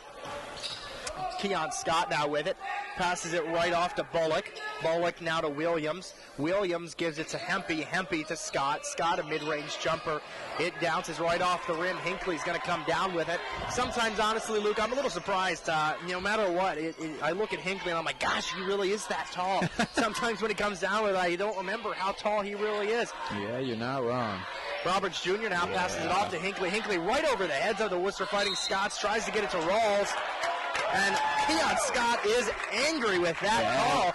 Keon Scott now with it. Passes it right off to Bullock. Bullock now to Williams. Williams gives it to Hempy. Hempy to Scott. Scott, a mid-range jumper. It bounces right off the rim. Hinckley's going to come down with it. Sometimes, honestly, Luke, I'm a little surprised. No matter what, I look at Hinckley and I'm like, gosh, he really is that tall. Sometimes when he comes down with it, I don't remember how tall he really is. Yeah, you're not wrong. Roberts Jr. now passes it off to Hinckley. Hinckley right over the heads of the Wooster Fighting Scots. Tries to get it to Rawls. And Keon Scott is angry with that call.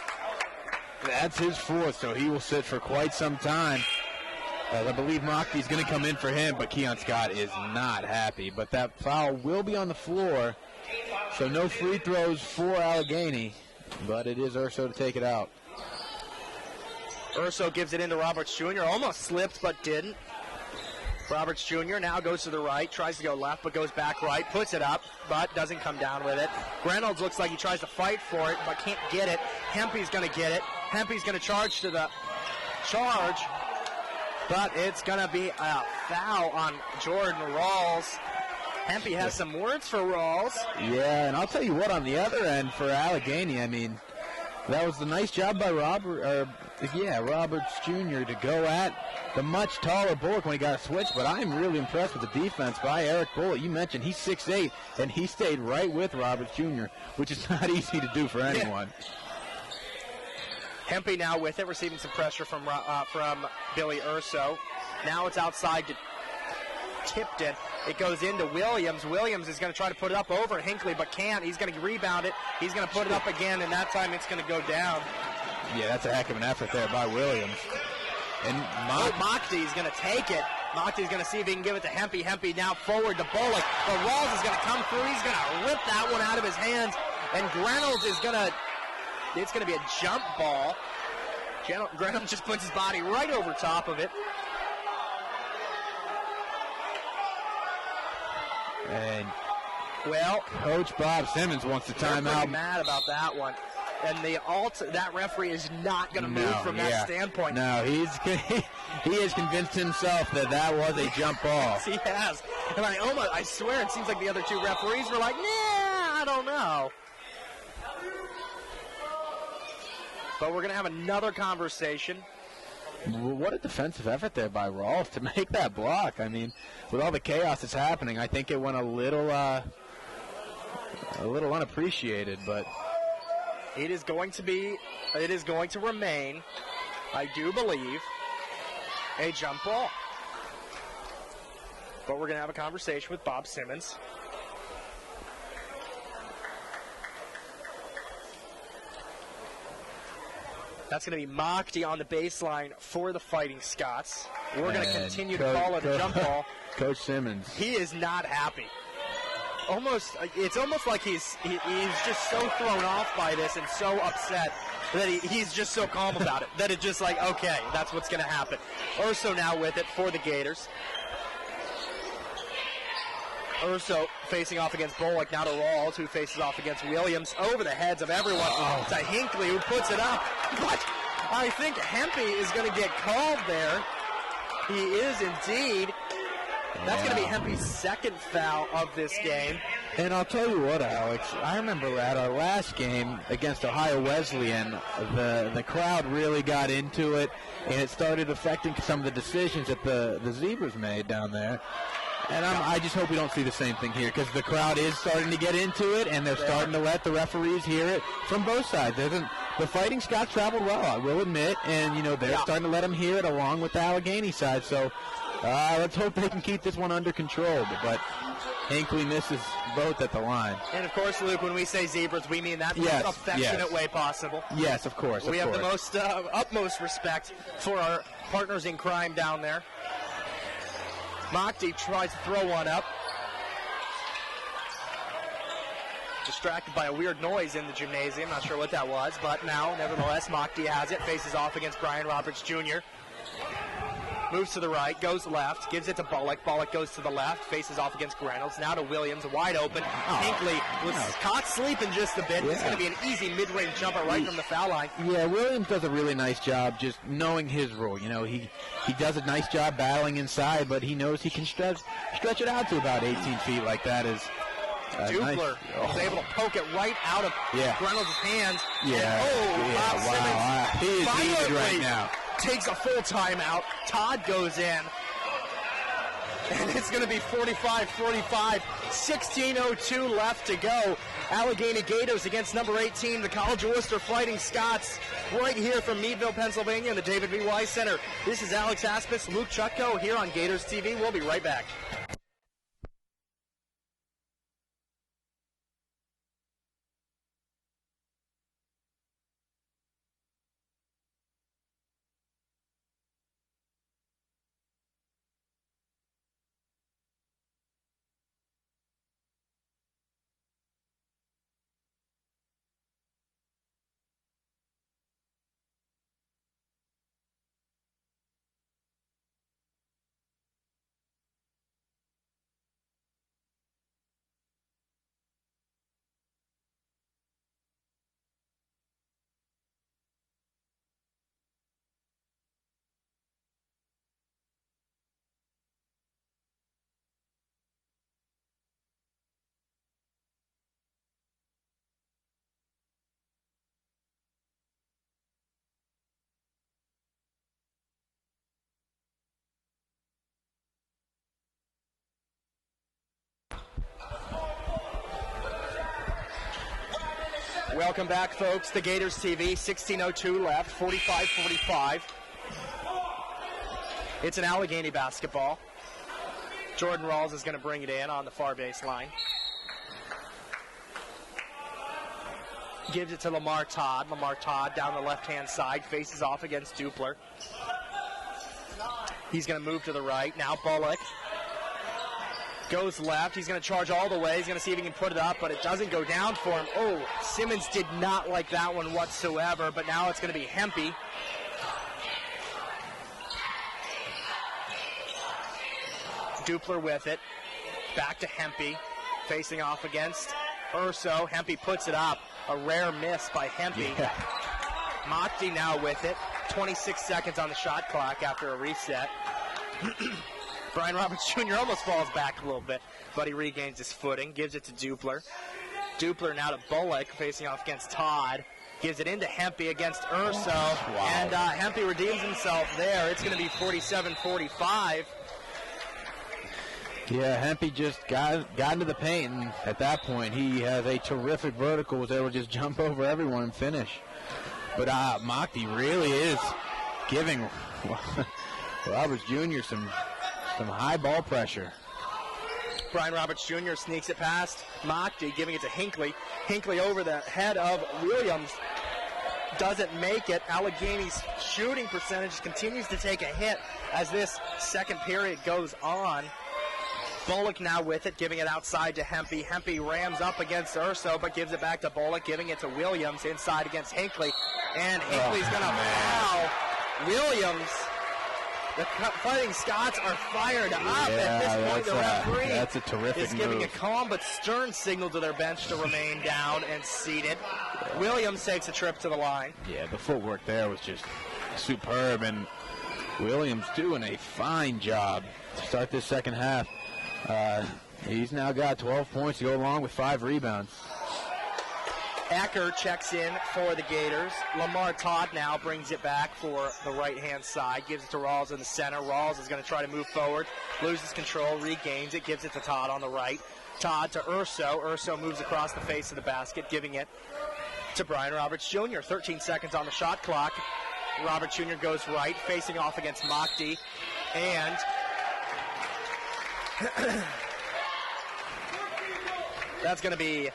That's his 4th, so he will sit for quite some time. I believe Mockey's going to come in for him, but Keon Scott is not happy. But that foul will be on the floor, so no free throws for Allegheny, but it is Urso to take it out. Urso gives it into Roberts Jr. Almost slipped, but didn't. Roberts Jr. now goes to the right, tries to go left, but goes back right, puts it up, but doesn't come down with it. Reynolds looks like he tries to fight for it, but can't get it. Hempy's going to get it. Hempy's going to charge to the charge, but it's going to be a foul on Jordan Rawls. Hempy has some words for Rawls. Yeah, and I'll tell you what, on the other end for Allegheny, I mean, that was a nice job by Roberts Jr. to go at the much taller Bullock when he got a switch, but I'm really impressed with the defense by Eric Bullock. You mentioned he's 6'8", and he stayed right with Roberts Jr., which is not easy to do for anyone. Hempy now with it, receiving some pressure from Billy Urso. Now it's outside to Tipton. It goes into Williams. Williams is going to try to put it up over Hinckley, but can't. He's going to rebound it. He's going to put it up again, and that time it's going to go down. Yeah, that's a heck of an effort there by Williams. And Mockey's going to take it. Mockey's going to see if he can give it to Hempy. Hempy now forward to Bullock. But Rawls is going to come through. He's going to rip that one out of his hands. And Reynolds is going to, it's going to be a jump ball. Reynolds just puts his body right over top of it. And well, Coach Bob Simmons wants the timeout. I'm mad about that one. And that referee is not going to move from that standpoint. No, he has convinced himself that was a jump ball. Yes, he has. And I swear it seems like the other two referees were like, nah, I don't know. But we're going to have another conversation. What a defensive effort there by Rawls to make that block. I mean, with all the chaos that's happening, I think it went a little unappreciated, but it is going to remain, I do believe, a jump ball. But we're going to have a conversation with Bob Simmons. That's going to be Mockey on the baseline for the Fighting Scots. We're going to continue to call it a jump ball. Coach Simmons. He is not happy. It's almost like he's just so thrown off by this and so upset that he's just so calm about it that it's just like, okay, that's what's going to happen. Urso now with it for the Gators. Urso facing off against Bullock, now to Rawls, who faces off against Williams, over the heads of everyone, to Hinckley, who puts it up. But I think Hempy is going to get called there. He is indeed. That's going to be Hempy's second foul of this game. And I'll tell you what, Alex, I remember at our last game against Ohio Wesleyan, the crowd really got into it, and it started affecting some of the decisions that the Zebras made down there. And I just hope we don't see the same thing here, because the crowd is starting to get into it, and they're starting to let the referees hear it from both sides. The Fighting Scots traveled well, I will admit, and they're starting to let them hear it along with the Allegheny side. So let's hope they can keep this one under control. But Hinckley misses both at the line. And of course, Luke, when we say Zebras, we mean that in the most affectionate way possible. Yes, of course. We have the most utmost respect for our partners in crime down there. Mockey tries to throw one up. Distracted by a weird noise in the gymnasium. Not sure what that was, but now, nevertheless, Mockey has it. Faces off against Brian Roberts Jr. Moves to the right, goes left, gives it to Bullock. Bullock goes to the left, faces off against Reynolds. Now to Williams, wide open. Hinckley was caught sleeping just a bit. It's going to be an easy mid-range jumper right from the foul line. Yeah, Williams does a really nice job just knowing his role. He does a nice job battling inside, but he knows he can stretch it out to about 18 feet like that. Is Dupler was able to poke it right out of Reynolds' hands. Yeah. Bob Simmons he is heated right now. Takes a full timeout. Todd goes in. And it's going to be 45-45. 16:02 left to go. Allegheny Gators against number 18, the College of Wooster Fighting Scots, right here from Meadville, Pennsylvania, in the David B. Wise Center. This is Alex Aspis, Luke Chutko here on Gators TV. We'll be right back. Welcome back, folks, to Gators TV. 16:02 left, 45-45. It's an Allegheny basketball. Jordan Rawls is going to bring it in on the far baseline. Gives it to Lamar Todd. Lamar Todd down the left-hand side, faces off against Dupler. He's going to move to the right. Now Bullock goes left. He's going to charge all the way. He's going to see if he can put it up, but it doesn't go down for him. Oh, Simmons did not like that one whatsoever, but now it's going to be Hempy. Dupler with it. Back to Hempy. Facing off against Urso. Hempy puts it up. A rare miss by Hempy. Yeah. Mockty now with it. 26 seconds on the shot clock after a reset. Brian Roberts Jr. almost falls back a little bit, but he regains his footing. Gives it to Dupler. Dupler now to Bullock, facing off against Todd. Gives it into Hempy against Urso. Wow. And Hempy redeems himself there. It's going to be 47-45. Yeah, Hempy just got into the paint, and at that point, he has a terrific vertical, was able to just jump over everyone and finish. But Mockty really is giving Roberts Jr. some high ball pressure. Brian Roberts Jr. sneaks it past Mockty, giving it to Hinckley. Hinckley over the head of Williams. Doesn't make it. Allegheny's shooting percentage continues to take a hit as this second period goes on. Bullock now with it, giving it outside to Hempy. Hempy rams up against Urso, but gives it back to Bullock, giving it to Williams inside against Hinckley. And Hinckley's going to foul Williams. The Fighting Scots are fired up at this point. The referee that's a terrific is giving a calm but stern signal to their bench to remain down and seated. Williams takes a trip to the line. Yeah, the footwork there was just superb, and Williams doing a fine job to start this second half. He's now got 12 points to go along with 5 rebounds. Acker checks in for the Gators. Lamar Todd now brings it back for the right-hand side. Gives it to Rawls in the center. Rawls is going to try to move forward. Loses control, regains it. Gives it to Todd on the right. Todd to Urso. Urso moves across the face of the basket, giving it to Brian Roberts Jr. 13 seconds on the shot clock. Roberts Jr. goes right, facing off against Mockty. And that's going to be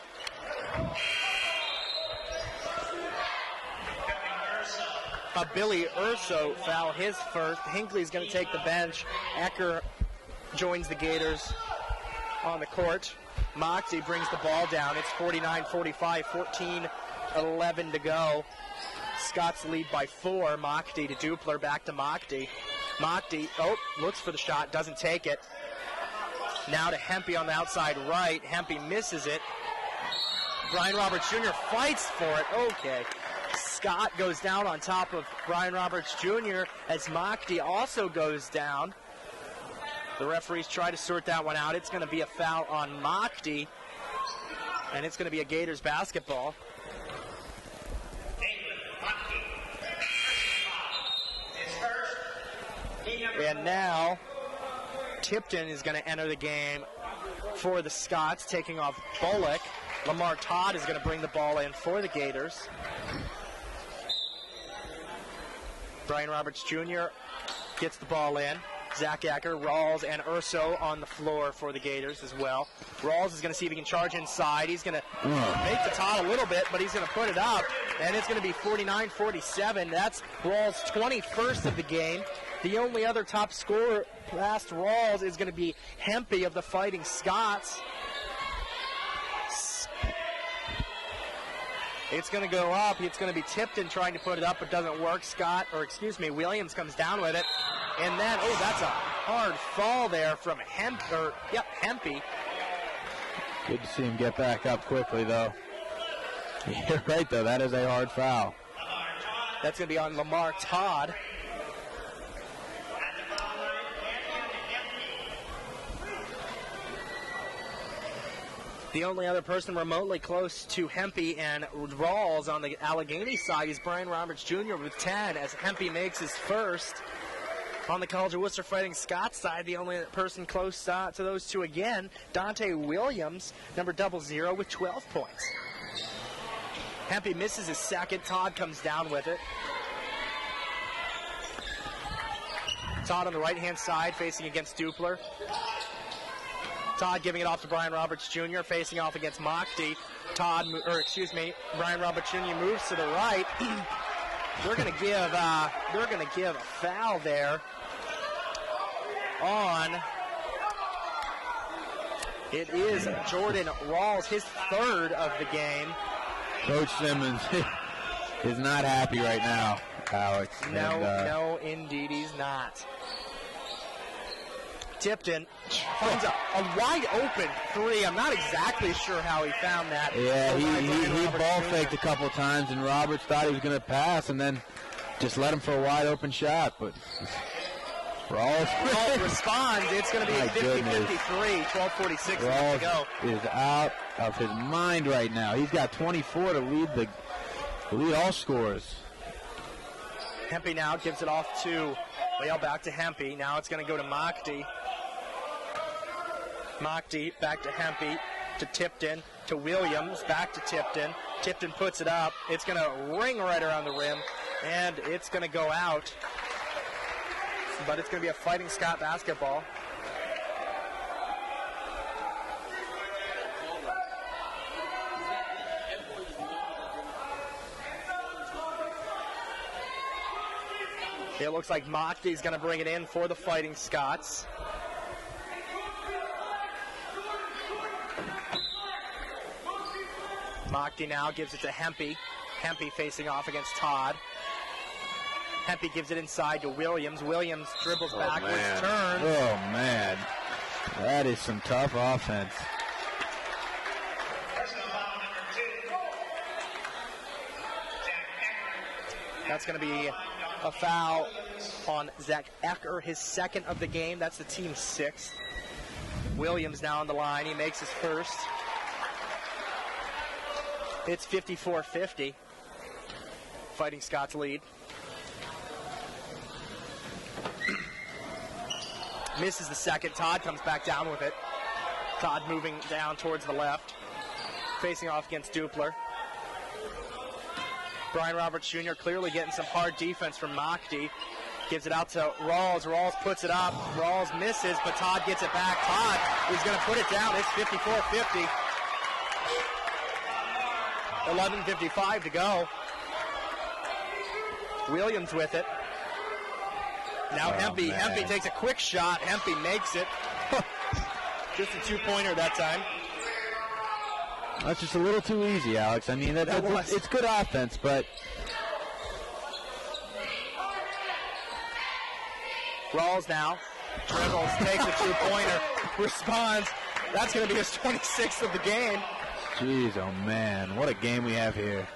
a Billy Urso foul, his first. Hinckley's going to take the bench. Ecker joins the Gators on the court. Moxie brings the ball down. It's 49-45, 14-11 to go. Scots lead by 4. Mockty to Dupler, back to Mockty. Mockty, looks for the shot, doesn't take it. Now to Hempy on the outside right. Hempy misses it. Brian Roberts Jr. fights for it. Okay. Scott goes down on top of Brian Roberts Jr. as Mockty also goes down. The referees try to sort that one out. It's going to be a foul on Mockty, and it's going to be a Gators basketball. And now Tipton is going to enter the game for the Scots, taking off Bullock. Lamar Todd is going to bring the ball in for the Gators. Brian Roberts Jr. gets the ball in. Zach Acker, Rawls, and Urso on the floor for the Gators as well. Rawls is going to see if he can charge inside. He's going to make the Todd a little bit, but he's going to put it up, and it's going to be 49-47. That's Rawls' 21st of the game. The only other top scorer past Rawls is going to be Hempy of the Fighting Scots. It's going to go up. It's going to be Tipton trying to put it up, but doesn't work. Williams comes down with it. And then, that's a hard fall there from Hempy. Good to see him get back up quickly, though. You're right, though. That is a hard foul. That's going to be on Lamar Todd. The only other person remotely close to Hempy and Rawls on the Allegheny side is Brian Roberts Jr. with 10 as Hempy makes his first. On the College of Wooster Fighting Scots side, the only person close to those two again, Dante Williams, number 00 with 12 points. Hempy misses his second. Todd comes down with it. Todd on the right-hand side facing against Dupler. Todd giving it off to Brian Roberts Jr. facing off against Mockty. Brian Roberts Jr. moves to the right. They're going to give a foul there on. It is Jordan Rawls, his third of the game. Coach Simmons is not happy right now, Alex. No, indeed he's not. Tipton finds a wide open three. I'm not exactly sure how he found that. Yeah, he ball faked a couple of times, and Roberts thought he was going to pass, and then just let him for a wide open shot. But Rawls responds. It's going to be a 50-53, 12:46 to go. Is out of his mind right now. He's got 24 to lead all scorers. Hempy now gives it off to back to Hempy. Now it's going to go to Mockty. Mockty back to Hempy, to Tipton, to Williams, back to Tipton. Tipton puts it up. It's going to ring right around the rim, and it's going to go out. But it's going to be a Fighting Scott basketball. It looks like Mockty's going to bring it in for the Fighting Scots. Mockty now gives it to Hempy. Hempy facing off against Todd. Hempy gives it inside to Williams. Williams dribbles backwards, turns. Oh, man. That is some tough offense. That's going to be a foul on Zach Ecker, his second of the game. That's the team's sixth. Williams now on the line. He makes his first. It's 54-50. Fighting Scots lead. Misses the second. Todd comes back down with it. Todd moving down towards the left. Facing off against Dupler. Brian Roberts Jr. clearly getting some hard defense from Mockty. Gives it out to Rawls. Rawls puts it up. Rawls misses, but Todd gets it back. Todd is going to put it down. It's 54-50. 11:55 to go. Williams with it. Now Hempy. Hempy takes a quick shot. Hempy makes it. Just a two-pointer that time. That's just a little too easy, Alex. I mean, it's good offense, but... Rawls now. Dribbles, takes a two-pointer, responds. That's going to be his 26th of the game. Jeez, oh man, what a game we have here.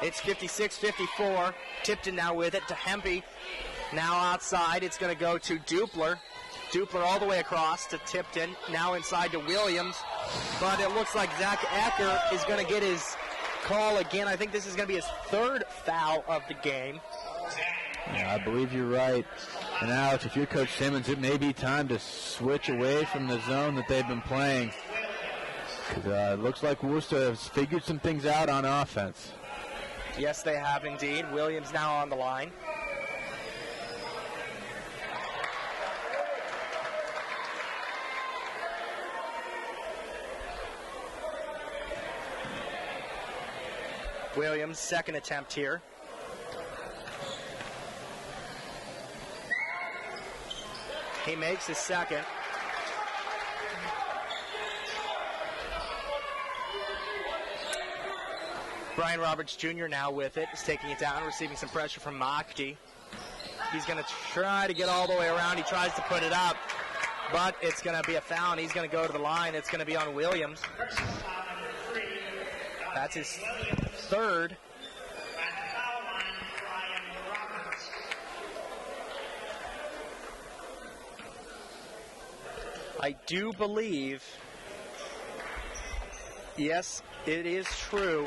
It's 56-54. Tipton now with it to Hempy. Now outside, it's going to go to Dupler. Dupler all the way across to Tipton. Now inside to Williams. But it looks like Zach Ecker is going to get his call again. I think this is going to be his third foul of the game. Yeah, I believe you're right. And Alex, if you're Coach Simmons, it may be time to switch away from the zone that they've been playing. Because it looks like Wooster has figured some things out on offense. Yes, they have indeed. Williams now on the line. Williams, second attempt here. He makes his second. Brian Roberts Jr. now with it. He's taking it down, receiving some pressure from Mockty. He's going to try to get all the way around. He tries to put it up, but it's going to be a foul, and he's going to go to the line. It's going to be on Williams. That's his third. I do believe, yes, it is true.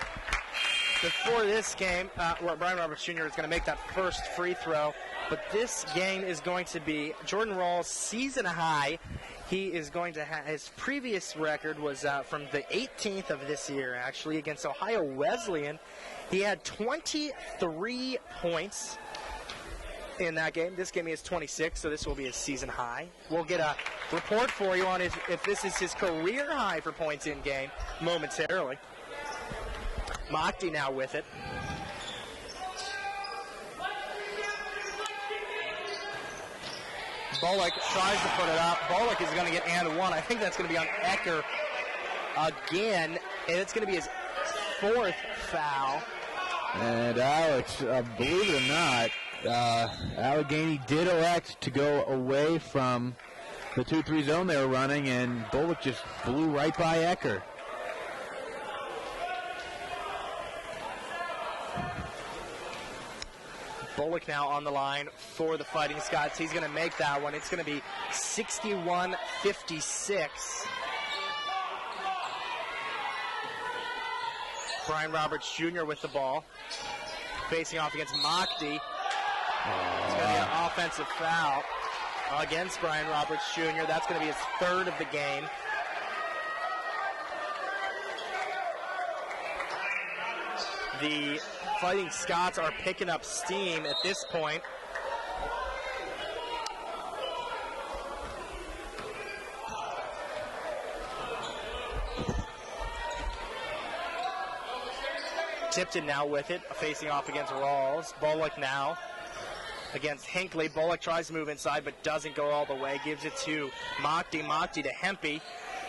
Before this game, Brian Roberts Jr. is going to make that first free throw, But this game is going to be Jordan Rawls' season high. He is going to have his previous record was from the 18th of this year, actually, against Ohio Wesleyan. He had 23 points in that game. This game he has 26, so this will be his season high. We'll get a report for you on if this is his career high for points in game momentarily. Mockty now with it. Bullock tries to put it up. Bullock is going to get and one. I think that's going to be on Ecker again, and it's going to be his fourth foul. And Alex, believe it or not, Allegheny did elect to go away from the 2-3 zone they were running, and Bullock just flew right by Ecker. Bullock now on the line for the Fighting Scots. He's going to make that one. It's going to be 61-56. Brian Roberts Jr. with the ball. Facing off against Mockty. It's going to be an offensive foul against Brian Roberts Jr. That's going to be his third of the game. The Fighting Scots are picking up steam at this point. Tipton now with it, facing off against Rawls. Bullock now against Hinckley. Bullock tries to move inside but doesn't go all the way. Gives it to Mockty. Mockty to Hempy.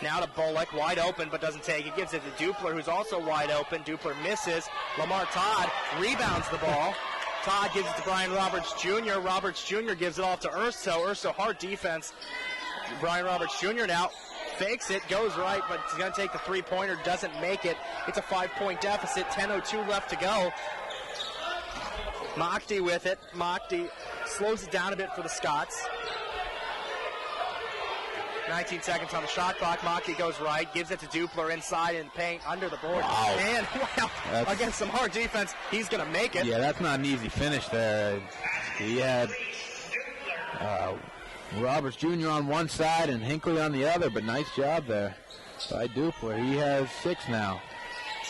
Now to Bullock, wide open but doesn't take it. Gives it to Dupler, who's also wide open. Dupler misses. Lamar Todd rebounds the ball. Todd gives it to Brian Roberts Jr. Roberts Jr. gives it off to Urso. Urso, hard defense. Brian Roberts Jr. now fakes it, goes right, but he's going to take the three-pointer, doesn't make it. It's a 5-point deficit, 10:02 left to go. Mockty with it. Mockty slows it down a bit for the Scots. 19 seconds on the shot clock. Mockty goes right, gives it to Dupler inside in the paint, under the board. Wow. And, against some hard defense, he's going to make it. Yeah, that's not an easy finish there. He had Roberts Jr. on one side and Hinckley on the other, but nice job there by Dupler. He has 6 now.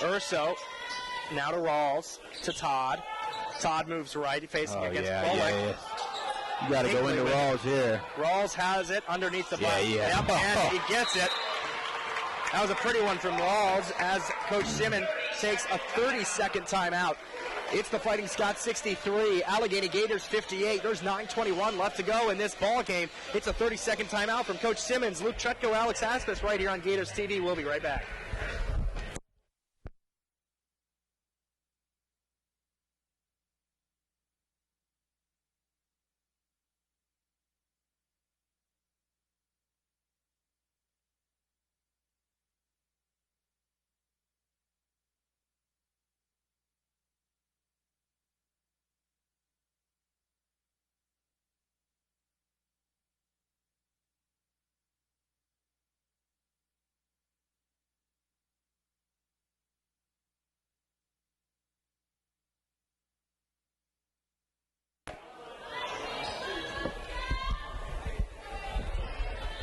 Urso, now to Rawls, to Todd. Todd moves right, facing against Bullock. Yeah. You got to go into Rawls here. Rawls has it underneath the block. Yeah. Yep, and he gets it. That was a pretty one from Rawls as Coach Simmons takes a 30-second timeout. It's the Fighting Scots 63, Allegheny Gators 58. There's 9:21 left to go in this ball game. It's a 30-second timeout from Coach Simmons. Luke Chetko, Alex Aspis right here on Gators TV. We'll be right back.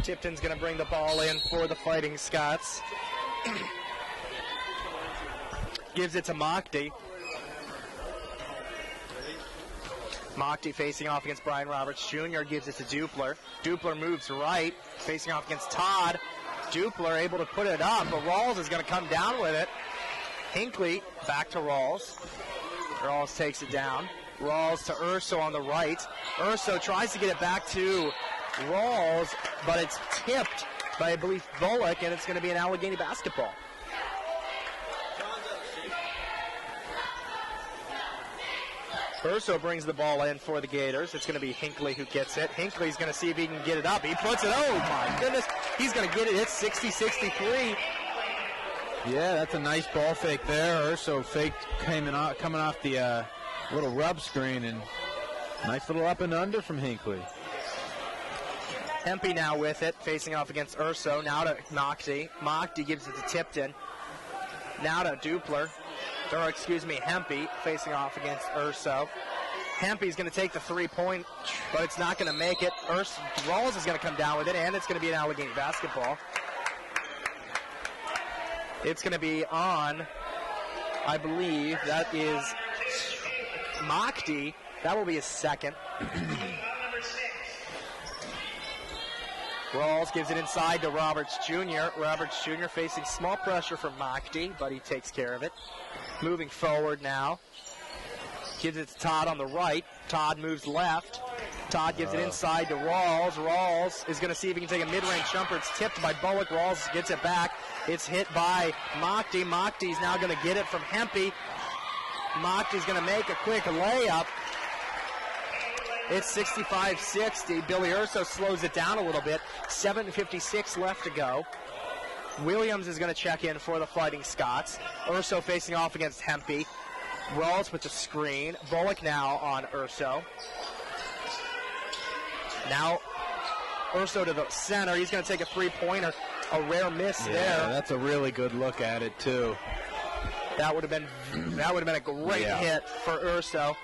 Tipton's going to bring the ball in for the Fighting Scots. Gives it to Mockty. Mockty facing off against Brian Roberts Jr. Gives it to Dupler. Dupler moves right, facing off against Todd. Dupler able to put it up, but Rawls is going to come down with it. Hinckley back to Rawls. Rawls takes it down. Rawls to Urso on the right. Urso tries to get it back to Rawls, but it's tipped by, I believe, Bullock, and it's going to be an Allegheny basketball. Urso brings the ball in for the Gators. It's going to be Hinckley who gets it. Hinckley's going to see if he can get it up. He puts it, oh my goodness, he's going to get it. It's 60-63. Yeah, that's a nice ball fake there. Urso faked coming off the little rub screen, and nice little up and under from Hinckley. Hempy now with it, facing off against Urso. Now to Mockty. Mockty gives it to Tipton. Now to Dupler. Hempy facing off against Urso. Hempy's going to take the 3-point, but it's not going to make it. Rawls is going to come down with it, and it's going to be an Allegheny basketball. It's going to be on, I believe, that is Mockdy. That will be his second. Rawls gives it inside to Roberts Jr. Roberts Jr. facing small pressure from Mockdy, but he takes care of it. Moving forward now. Gives it to Todd on the right. Todd moves left. Todd gives it inside to Rawls. Rawls is going to see if he can take a mid-range jumper. It's tipped by Bullock. Rawls gets it back. It's hit by Mockdy. Mockdy's now going to get it from Hempy. Mockdy's going to make a quick layup. It's 65-60. Billy Urso slows it down a little bit. 7:56 left to go. Williams is going to check in for the Fighting Scots. Urso facing off against Hempy. Rawls with the screen. Bullock now on Urso. Now Urso to the center. He's going to take a three-pointer. A rare miss there. That's a really good look at it too. That would have been a great hit for Urso.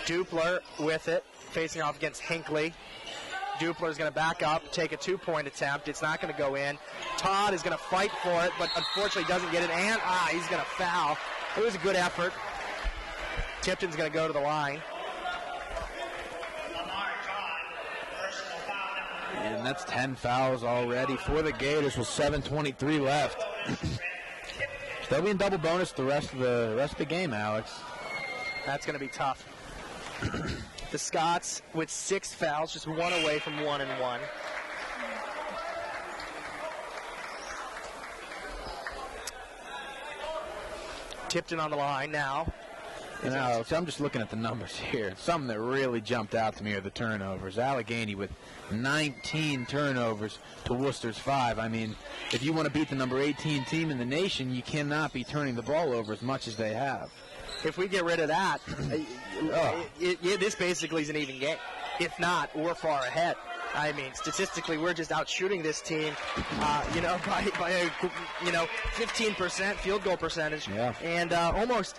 Dupler with it, facing off against Hinckley. Dupler is going to back up, take a two-point attempt. It's not going to go in. Todd is going to fight for it, but unfortunately doesn't get it. And he's going to foul. It was a good effort. Tipton's going to go to the line. And that's 10 fouls already for the Gators with 7:23 left. They'll be in double bonus the rest of the game, Alex. That's going to be tough. The Scots with 6 fouls, just one away from 1-1. Tipton on the line now. Now, so I'm just looking at the numbers here. Something that really jumped out to me are the turnovers. Allegheny with 19 turnovers to Wooster's 5. I mean, if you want to beat the number 18 team in the nation, you cannot be turning the ball over as much as they have. If we get rid of that, this basically is an even game. If not, we're far ahead. I mean, statistically, we're just out shooting this team, by a 15% field goal percentage, and almost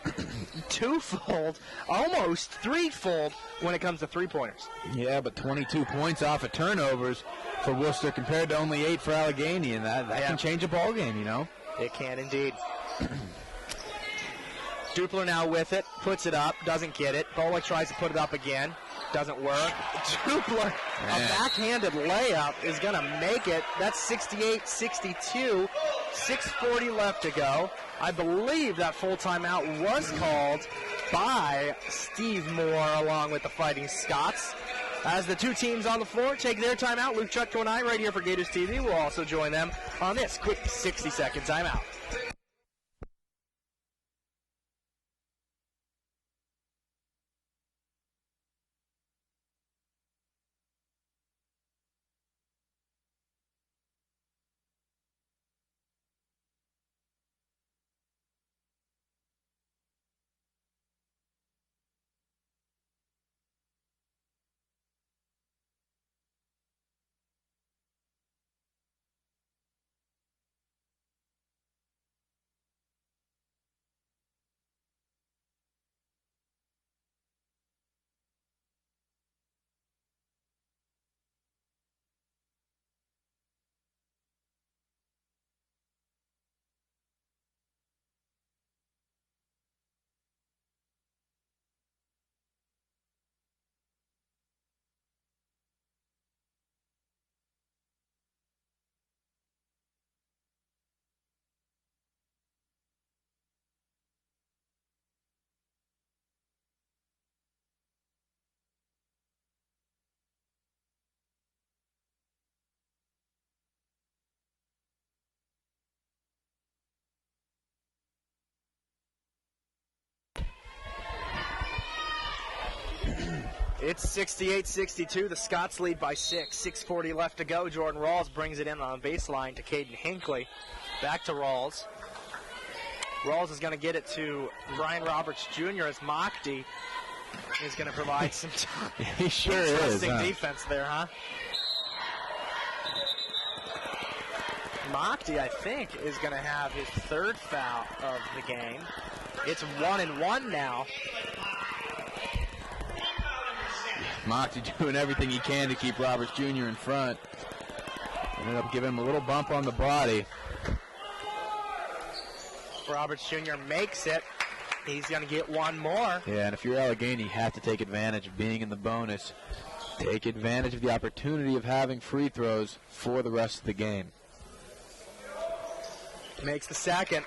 twofold, almost threefold when it comes to three-pointers. Yeah, but 22 points off of turnovers for Worcester compared to only 8 for Allegheny, and that can change a ball game, you know. It can indeed. Dupler now with it, puts it up, doesn't get it. Bullock tries to put it up again, doesn't work. Dupler, a backhanded layup, is going to make it. That's 68-62, 6:40 left to go. I believe that full timeout was called by Steve Moore along with the Fighting Scots. As the two teams on the floor take their timeout, Luke Chutko and I right here for Gators TV will also join them on this quick 60-second timeout. It's 68-62. The Scots lead by 6. 6:40 left to go. Jordan Rawls brings it in on the baseline to Caden Hinckley. Back to Rawls. Rawls is going to get it to Brian Roberts Jr. as Mockdy is going to provide some he sure interesting is, defense there, huh? Mockdy, I think, is going to have his third foul of the game. It's 1-1 now. Moxie doing everything he can to keep Roberts Jr. in front. Ended up giving him a little bump on the body. Roberts Jr. makes it. He's going to get one more. Yeah, and if you're Allegheny, you have to take advantage of being in the bonus. Take advantage of the opportunity of having free throws for the rest of the game. Makes the second.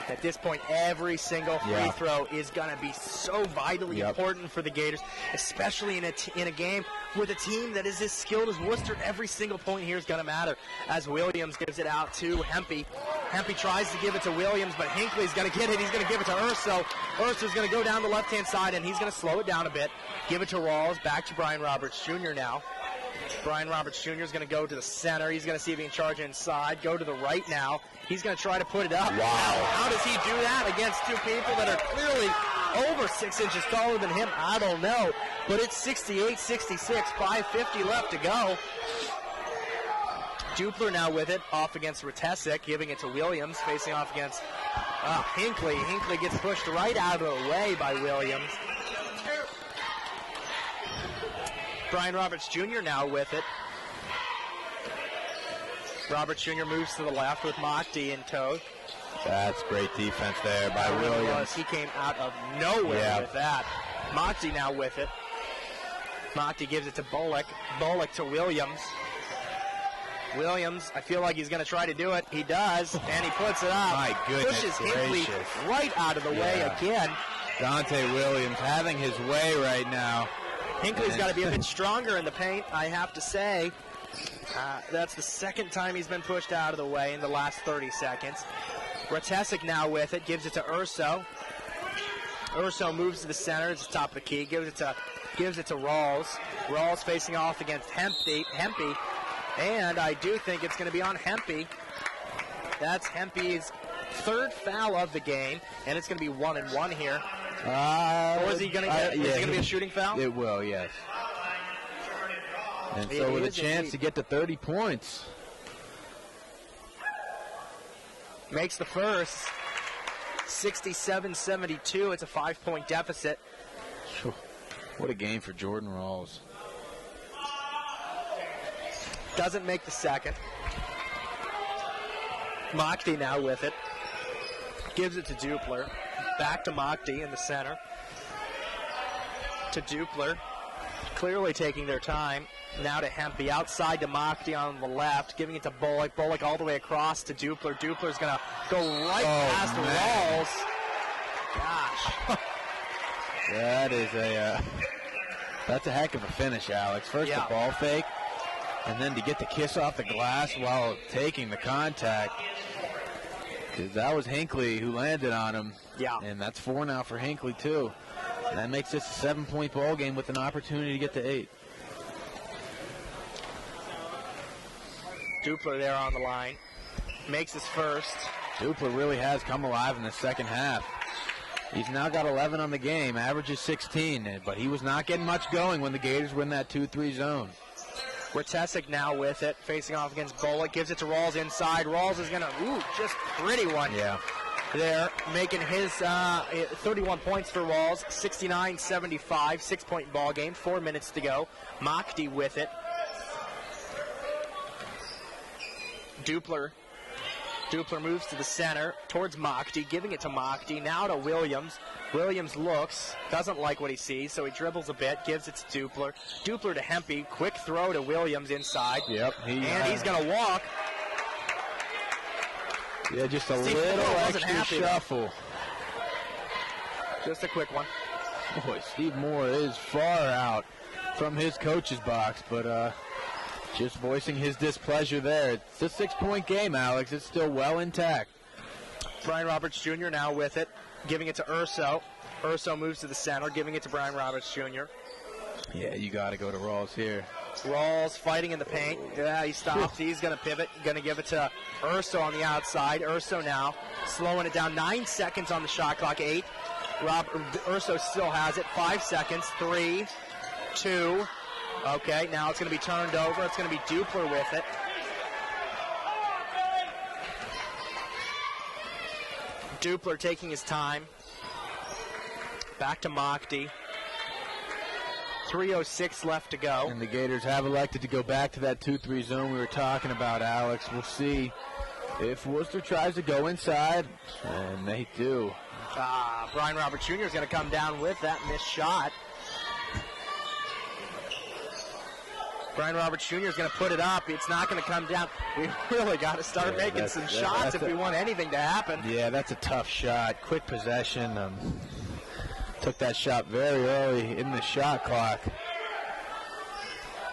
At this point, every single free throw is going to be so vitally important for the Gators, especially in a game with a team that is as skilled as Wooster. Every single point here is going to matter as Williams gives it out to Hempy. Hempy tries to give it to Williams, but Hinckley's going to get it. He's going to give it to Urso. Urso's going to go down the left-hand side, and he's going to slow it down a bit. Give it to Rawls. Back to Brian Roberts Jr. now. Brian Roberts Jr. is going to go to the center. He's going to see if he can charge inside. Go to the right now. He's going to try to put it up. Wow. How does he do that against two people that are clearly over 6 inches taller than him? I don't know. But it's 68-66, 5:50 left to go. Dupler now with it, off against Ratesic, giving it to Williams, facing off against Hinckley. Hinckley gets pushed right out of the way by Williams. Brian Roberts Jr. now with it. Roberts Jr. moves to the left with Mockty in tow. That's great defense there by Williams. He came out of nowhere with that. Mockty now with it. Mockty gives it to Bullock. Bullock to Williams. Williams, I feel like he's going to try to do it. He does, and he puts it up. My goodness pushes Hinckley right out of the way again. Dante Williams having his way right now. Hinckley's got to be a bit stronger in the paint, I have to say. That's the second time he's been pushed out of the way in the last 30 seconds. Ratesic now with it, gives it to Urso. Urso moves to the center, it's the top of the key, gives it to Rawls. Rawls facing off against Hempy. And I do think it's going to be on Hempy. That's Hempy's third foul of the game, and it's going to be 1-1 here. Or is he going to get? Is it going to be a shooting foul? It will, yes. And so with a chance to get to 30 points. Makes the first. 67-72. It's a 5-point deficit. What a game for Jordan Rawls. Doesn't make the second. Mockty now with it. Gives it to Dupler. Back to Mockty in the center. To Dupler. Clearly taking their time. Now to Hempy. Outside to Mockty on the left. Giving it to Bullock. Bullock all the way across to Dupler. Dupler's going to go right past Rawls. Gosh. That is that's a heck of a finish, Alex. First the ball fake. And then to get the kiss off the glass while taking the contact. Because that was Hinckley who landed on him. Yeah. And that's 4 now for Hinckley, too. And that makes this a 7-point ball game with an opportunity to get to 8. Dupler there on the line. Makes his first. Dupler really has come alive in the second half. He's now got 11 on the game, averages 16. But he was not getting much going when the Gators were in that 2-3 zone. Ratesic now with it, facing off against Bullock. Gives it to Rawls inside. Rawls is going to, just pretty one. Yeah. There, making his 31 points for Rawls. 69-75, 6-point ball game. 4 minutes to go. Mockty with it. Dupler moves to the center towards Mockty, giving it to Mockty. Now to Williams. Williams looks, doesn't like what he sees, so he dribbles a bit, gives it to Dupler. Dupler to Hempy. Quick throw to Williams inside. Yep. He's going to walk. Yeah, just a little extra shuffle. Just a quick one. Boy, Steve Moore is far out from his coach's box, but just voicing his displeasure there. It's a 6-point game, Alex. It's still well intact. Brian Roberts Jr. now with it, giving it to Urso. Urso moves to the center, giving it to Brian Roberts Jr. Yeah, you got to go to Rawls here. Rawls fighting in the paint. Yeah, he stops. He's going to pivot. Going to give it to Urso on the outside. Urso now slowing it down. 9 seconds on the shot clock. 8. Urso still has it. 5 seconds. 3, 2. Okay, now it's going to be turned over. It's going to be Dupler with it. Dupler taking his time. Back to Mockdy. 3:06 left to go. And the Gators have elected to go back to that 2-3 zone we were talking about, Alex. We'll see if Wooster tries to go inside, and they do. Brian Roberts Jr. is going to come down with that missed shot. Brian Roberts Jr. is going to put it up. It's not going to come down. We really got to start making some shots if we want anything to happen. Yeah, that's a tough shot. Quick possession. Took that shot very early in the shot clock.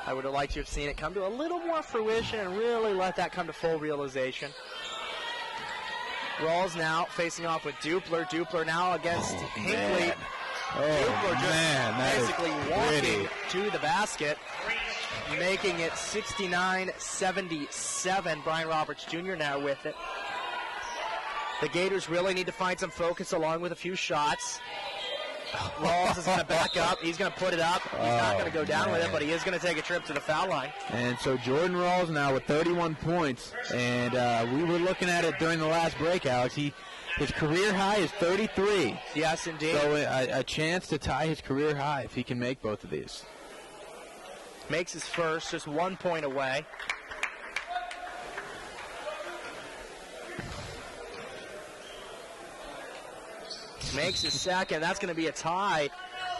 I would have liked to have seen it come to a little more fruition and really let that come to full realization. Rawls now facing off with Dupler. Dupler now against Hinckley. Dupler just basically walking to the basket, making it 69-77. Brian Roberts Jr. now with it. The Gators really need to find some focus along with a few shots. Rawls is going to back up. He's going to put it up. He's not going to go down with it, but he is going to take a trip to the foul line. And so Jordan Rawls now with 31 points. And we were looking at it during the last break, Alex. His career high is 33. Yes, indeed. So a chance to tie his career high if he can make both of these. Makes his first, just 1 point away. Makes his second. That's going to be a tie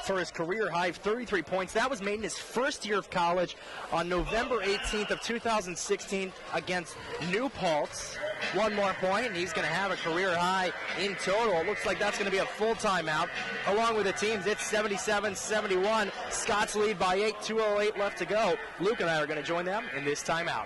for his career high of 33 points. That was made in his first year of college on November 18th of 2016 against New Paltz. 1 more point, and he's going to have a career high in total. It looks like that's going to be a full timeout. Along with the teams, it's 77-71. Scots lead by 8, 2:08 left to go. Luke and I are going to join them in this timeout.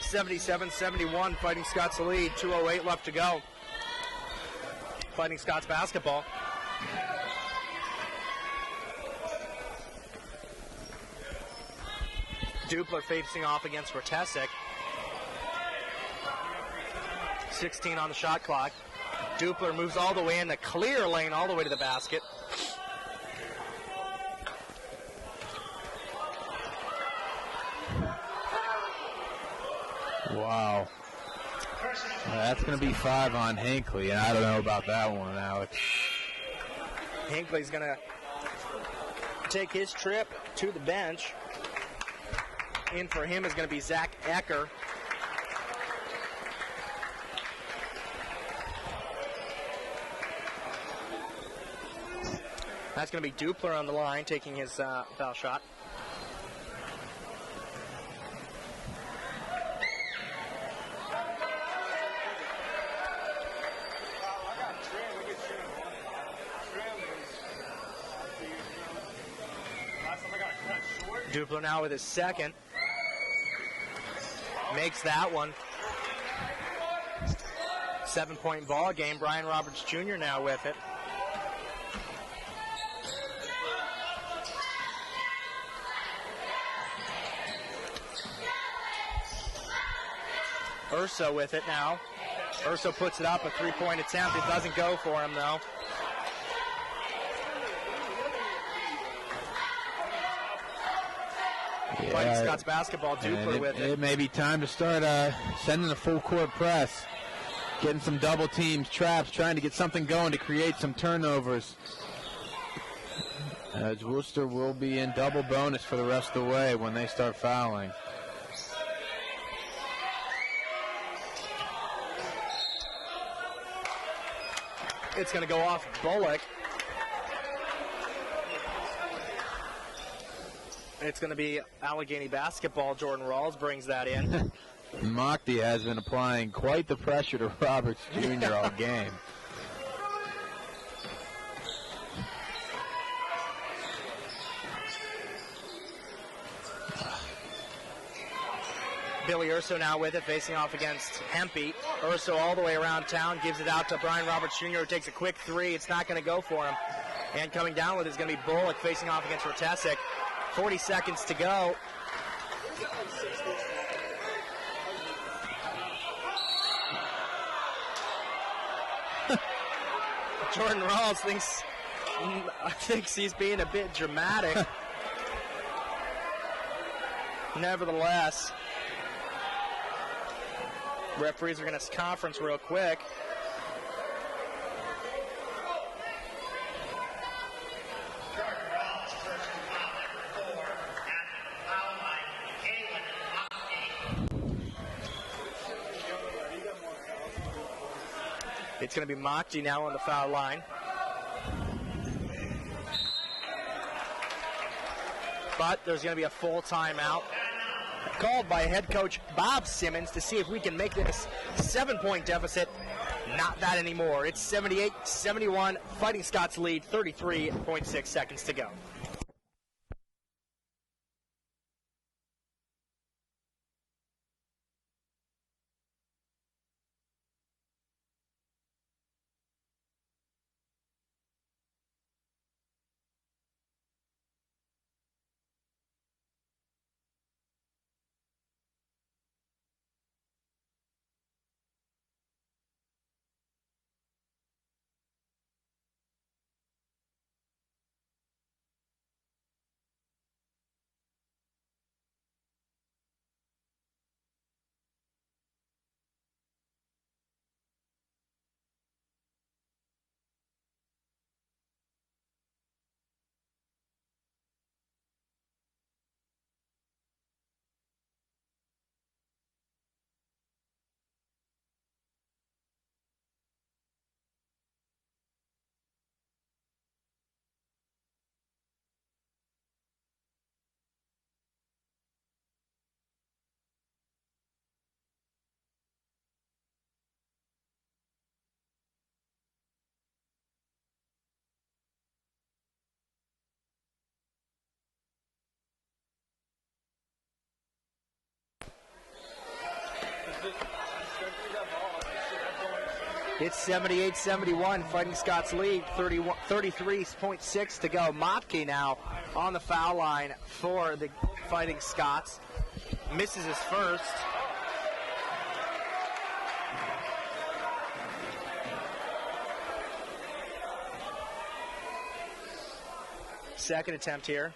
(77-71), Fighting Scots lead, 2:08 left to go. Fighting Scots basketball. Dupler facing off against Rotesic. 16 on the shot clock. Dupler moves all the way in the clear lane, all the way to the basket. Wow. That's going to be 5 on Hinckley, and I don't know about that one, Alex. Hinckley's going to take his trip to the bench. In for him is going to be Zach Ecker. That's going to be Dupler on the line, taking his foul shot. Dupler now with his second. Makes that one. 7-point ball game. Brian Roberts Jr. now with it. Urso with it now. Urso puts it up, a 3-point attempt. It doesn't go for him, though. Fighting Scots basketball, Dupler with it. It may be time to start sending a full court press. getting some double teams, traps, trying to get something going to create some turnovers. As Wooster will be in double bonus for the rest of the way when they start fouling. It's going to go off Bullock. It's going to be Allegheny basketball. Jordan Rawls brings that in. Mockty has been applying quite the pressure to Roberts Jr. all game. Billy Urso now with it, facing off against Hempy. Urso all the way around town, gives it out to Brian Roberts Jr., who takes a quick three. It's not going to go for him. And coming down with it is going to be Bullock facing off against Rotesic. 40 seconds to go. Jordan Rawls thinks he's being a bit dramatic. Nevertheless, referees are going to conference real quick. It's going to be Mockty now on the foul line. But there's going to be a full timeout called by head coach Bob Simmons to see if we can make this 7-point deficit. Not that anymore. It's 78-71. Fighting Scots lead, 33.6 seconds to go. It's 78-71, Fighting Scots lead, 33.6 to go. Mopke now on the foul line for the Fighting Scots. Misses his first. Second attempt here.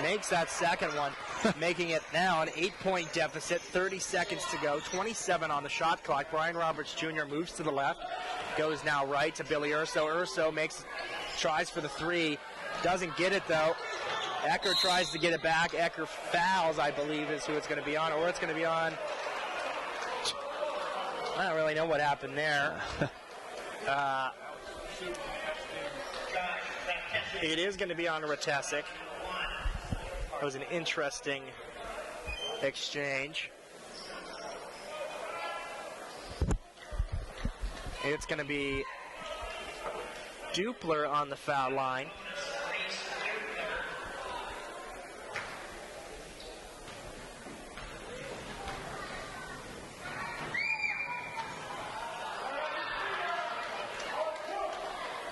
Makes that second one, making it now an 8-point deficit, 30 seconds to go, 27 on the shot clock. Brian Roberts Jr. moves to the left, goes now right to Billy Urso. Urso tries for the three, doesn't get it though. Ecker tries to get it back. Ecker fouls, I believe, is who it's going to be on, or it's going to be on. I don't really know what happened there. It is going to be on Rotesic. It was an interesting exchange. It's going to be Dupler on the foul line.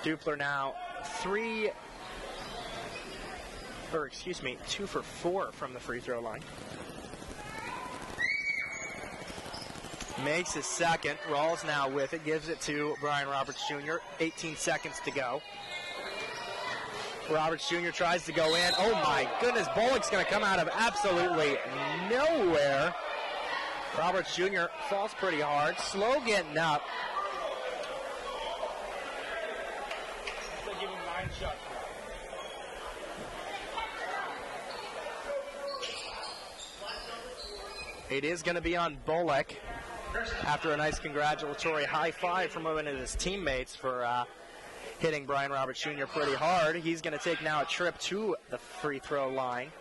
Dupler now 2 for 4 from the free throw line. Makes his second. Rawls now with it. Gives it to Brian Roberts Jr. 18 seconds to go. Roberts Jr. tries to go in. Oh my goodness, Bullock's going to come out of absolutely nowhere. Roberts Jr. falls pretty hard. Slow getting up. Give him 9 shots. It is going to be on Bullock after a nice congratulatory high five from one of his teammates for hitting Brian Roberts Jr. pretty hard. He's going to take now a trip to the free throw line.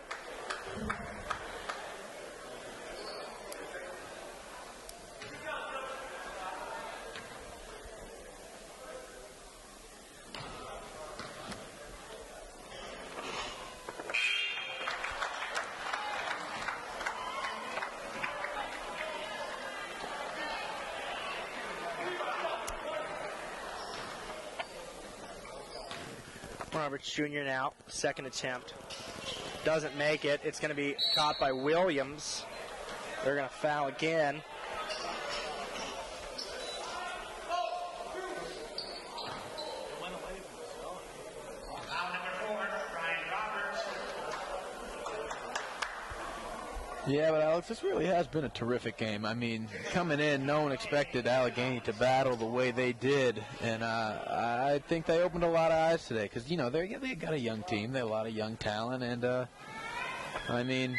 Roberts Jr. now, second attempt. Doesn't make it. It's going to be caught by Williams. They're going to foul again. Yeah, but Alex, this really has been a terrific game. I mean, coming in, no one expected Allegheny to battle the way they did, and I think they opened a lot of eyes today because, you know, they got a young team, they have a lot of young talent, and, I mean,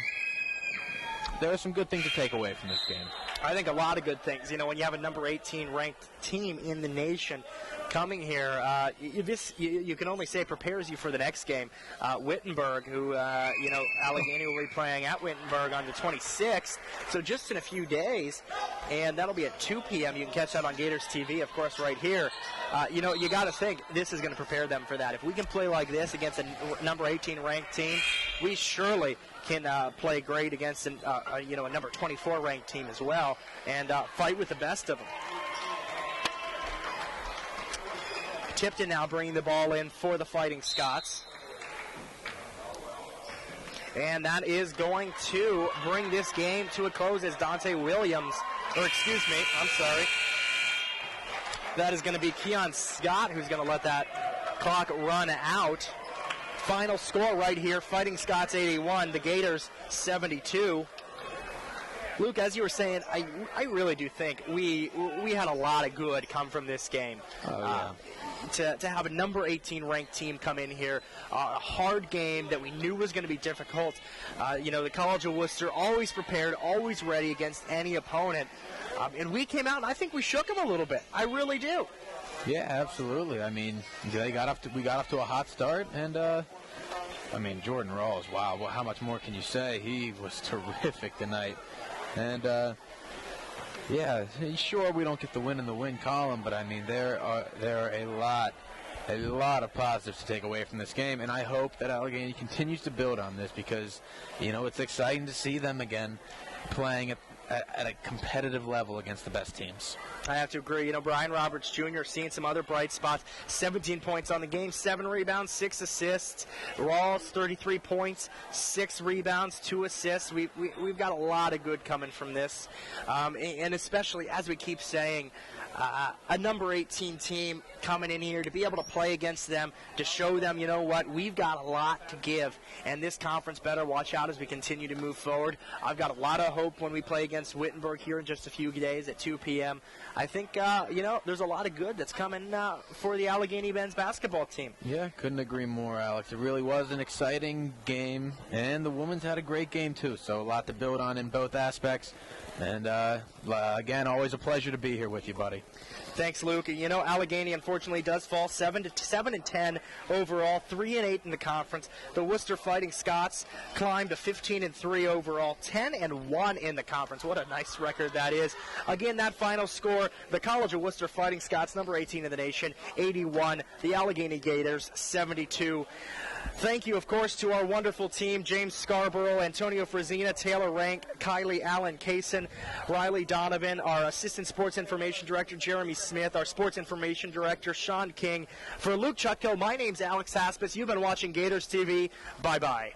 there are some good things to take away from this game. I think a lot of good things. You know, when you have a number 18 ranked team in the nation coming here, you can only say prepares you for the next game. Wittenberg, who, you know, Allegheny will be playing at Wittenberg on the 26th, so just in a few days, and that'll be at 2 p.m. You can catch that on Gators TV, of course, right here. You know, you got to think this is going to prepare them for that. If we can play like this against a number 18 ranked team, we surely can play great against you know, a number 24 ranked team as well, and fight with the best of them. Tipton now bringing the ball in for the Fighting Scots. And that is going to bring this game to a close as Dante Williams, or excuse me, I'm sorry. That is going to be Keon Scott who's going to let that clock run out. Final score right here, Fighting Scots 81, the Gators 72. Luke, as you were saying, I really do think we had a lot of good come from this game. Oh, yeah. To have a number 18 ranked team come in here, a hard game that we knew was going to be difficult. You know, the College of Wooster always prepared, always ready against any opponent. And we came out, and I think we shook them a little bit. I really do. Yeah, absolutely. I mean, we got off to a hot start, and I mean, Jordan Rawls, wow, well, how much more can you say? He was terrific tonight. And yeah, sure, we don't get the win in the win column, but I mean, there are a lot of positives to take away from this game, and I hope that Allegheny continues to build on this because, you know, it's exciting to see them again playing at a competitive level against the best teams. I have to agree. You know, Brian Roberts Jr. seeing some other bright spots. 17 points on the game, 7 rebounds, 6 assists. Rawls, 33 points, 6 rebounds, 2 assists. We've got a lot of good coming from this. And especially, as we keep saying, a number 18 team coming in here to be able to play against them, to show them, you know what, we've got a lot to give. And this conference better watch out as we continue to move forward. I've got a lot of hope when we play against Wittenberg here in just a few days at 2 p.m. I think, you know, there's a lot of good that's coming for the Allegheny men's basketball team. Yeah, couldn't agree more, Alex. It really was an exciting game, and the women's had a great game, too, so a lot to build on in both aspects. And, again, always a pleasure to be here with you, buddy. Thanks, Luke. You know, Allegheny, unfortunately, does fall 7-10 overall, 3-8 in the conference. The Wooster Fighting Scots climbed to 15-3 overall, 10-1 in the conference. What a nice record that is. Again, that final score, the College of Wooster Fighting Scots, number 18 in the nation, 81. The Allegheny Gators, 72. Thank you, of course, to our wonderful team, James Scarborough, Antonio Frazina, Taylor Rank, Kylie Allen Kaysen, Riley Donovan, our Assistant Sports Information Director, Jeremy Smith, our Sports Information Director, Sean King. For Luke Chutko, my name's Alex Haspis. You've been watching Gators TV. Bye-bye.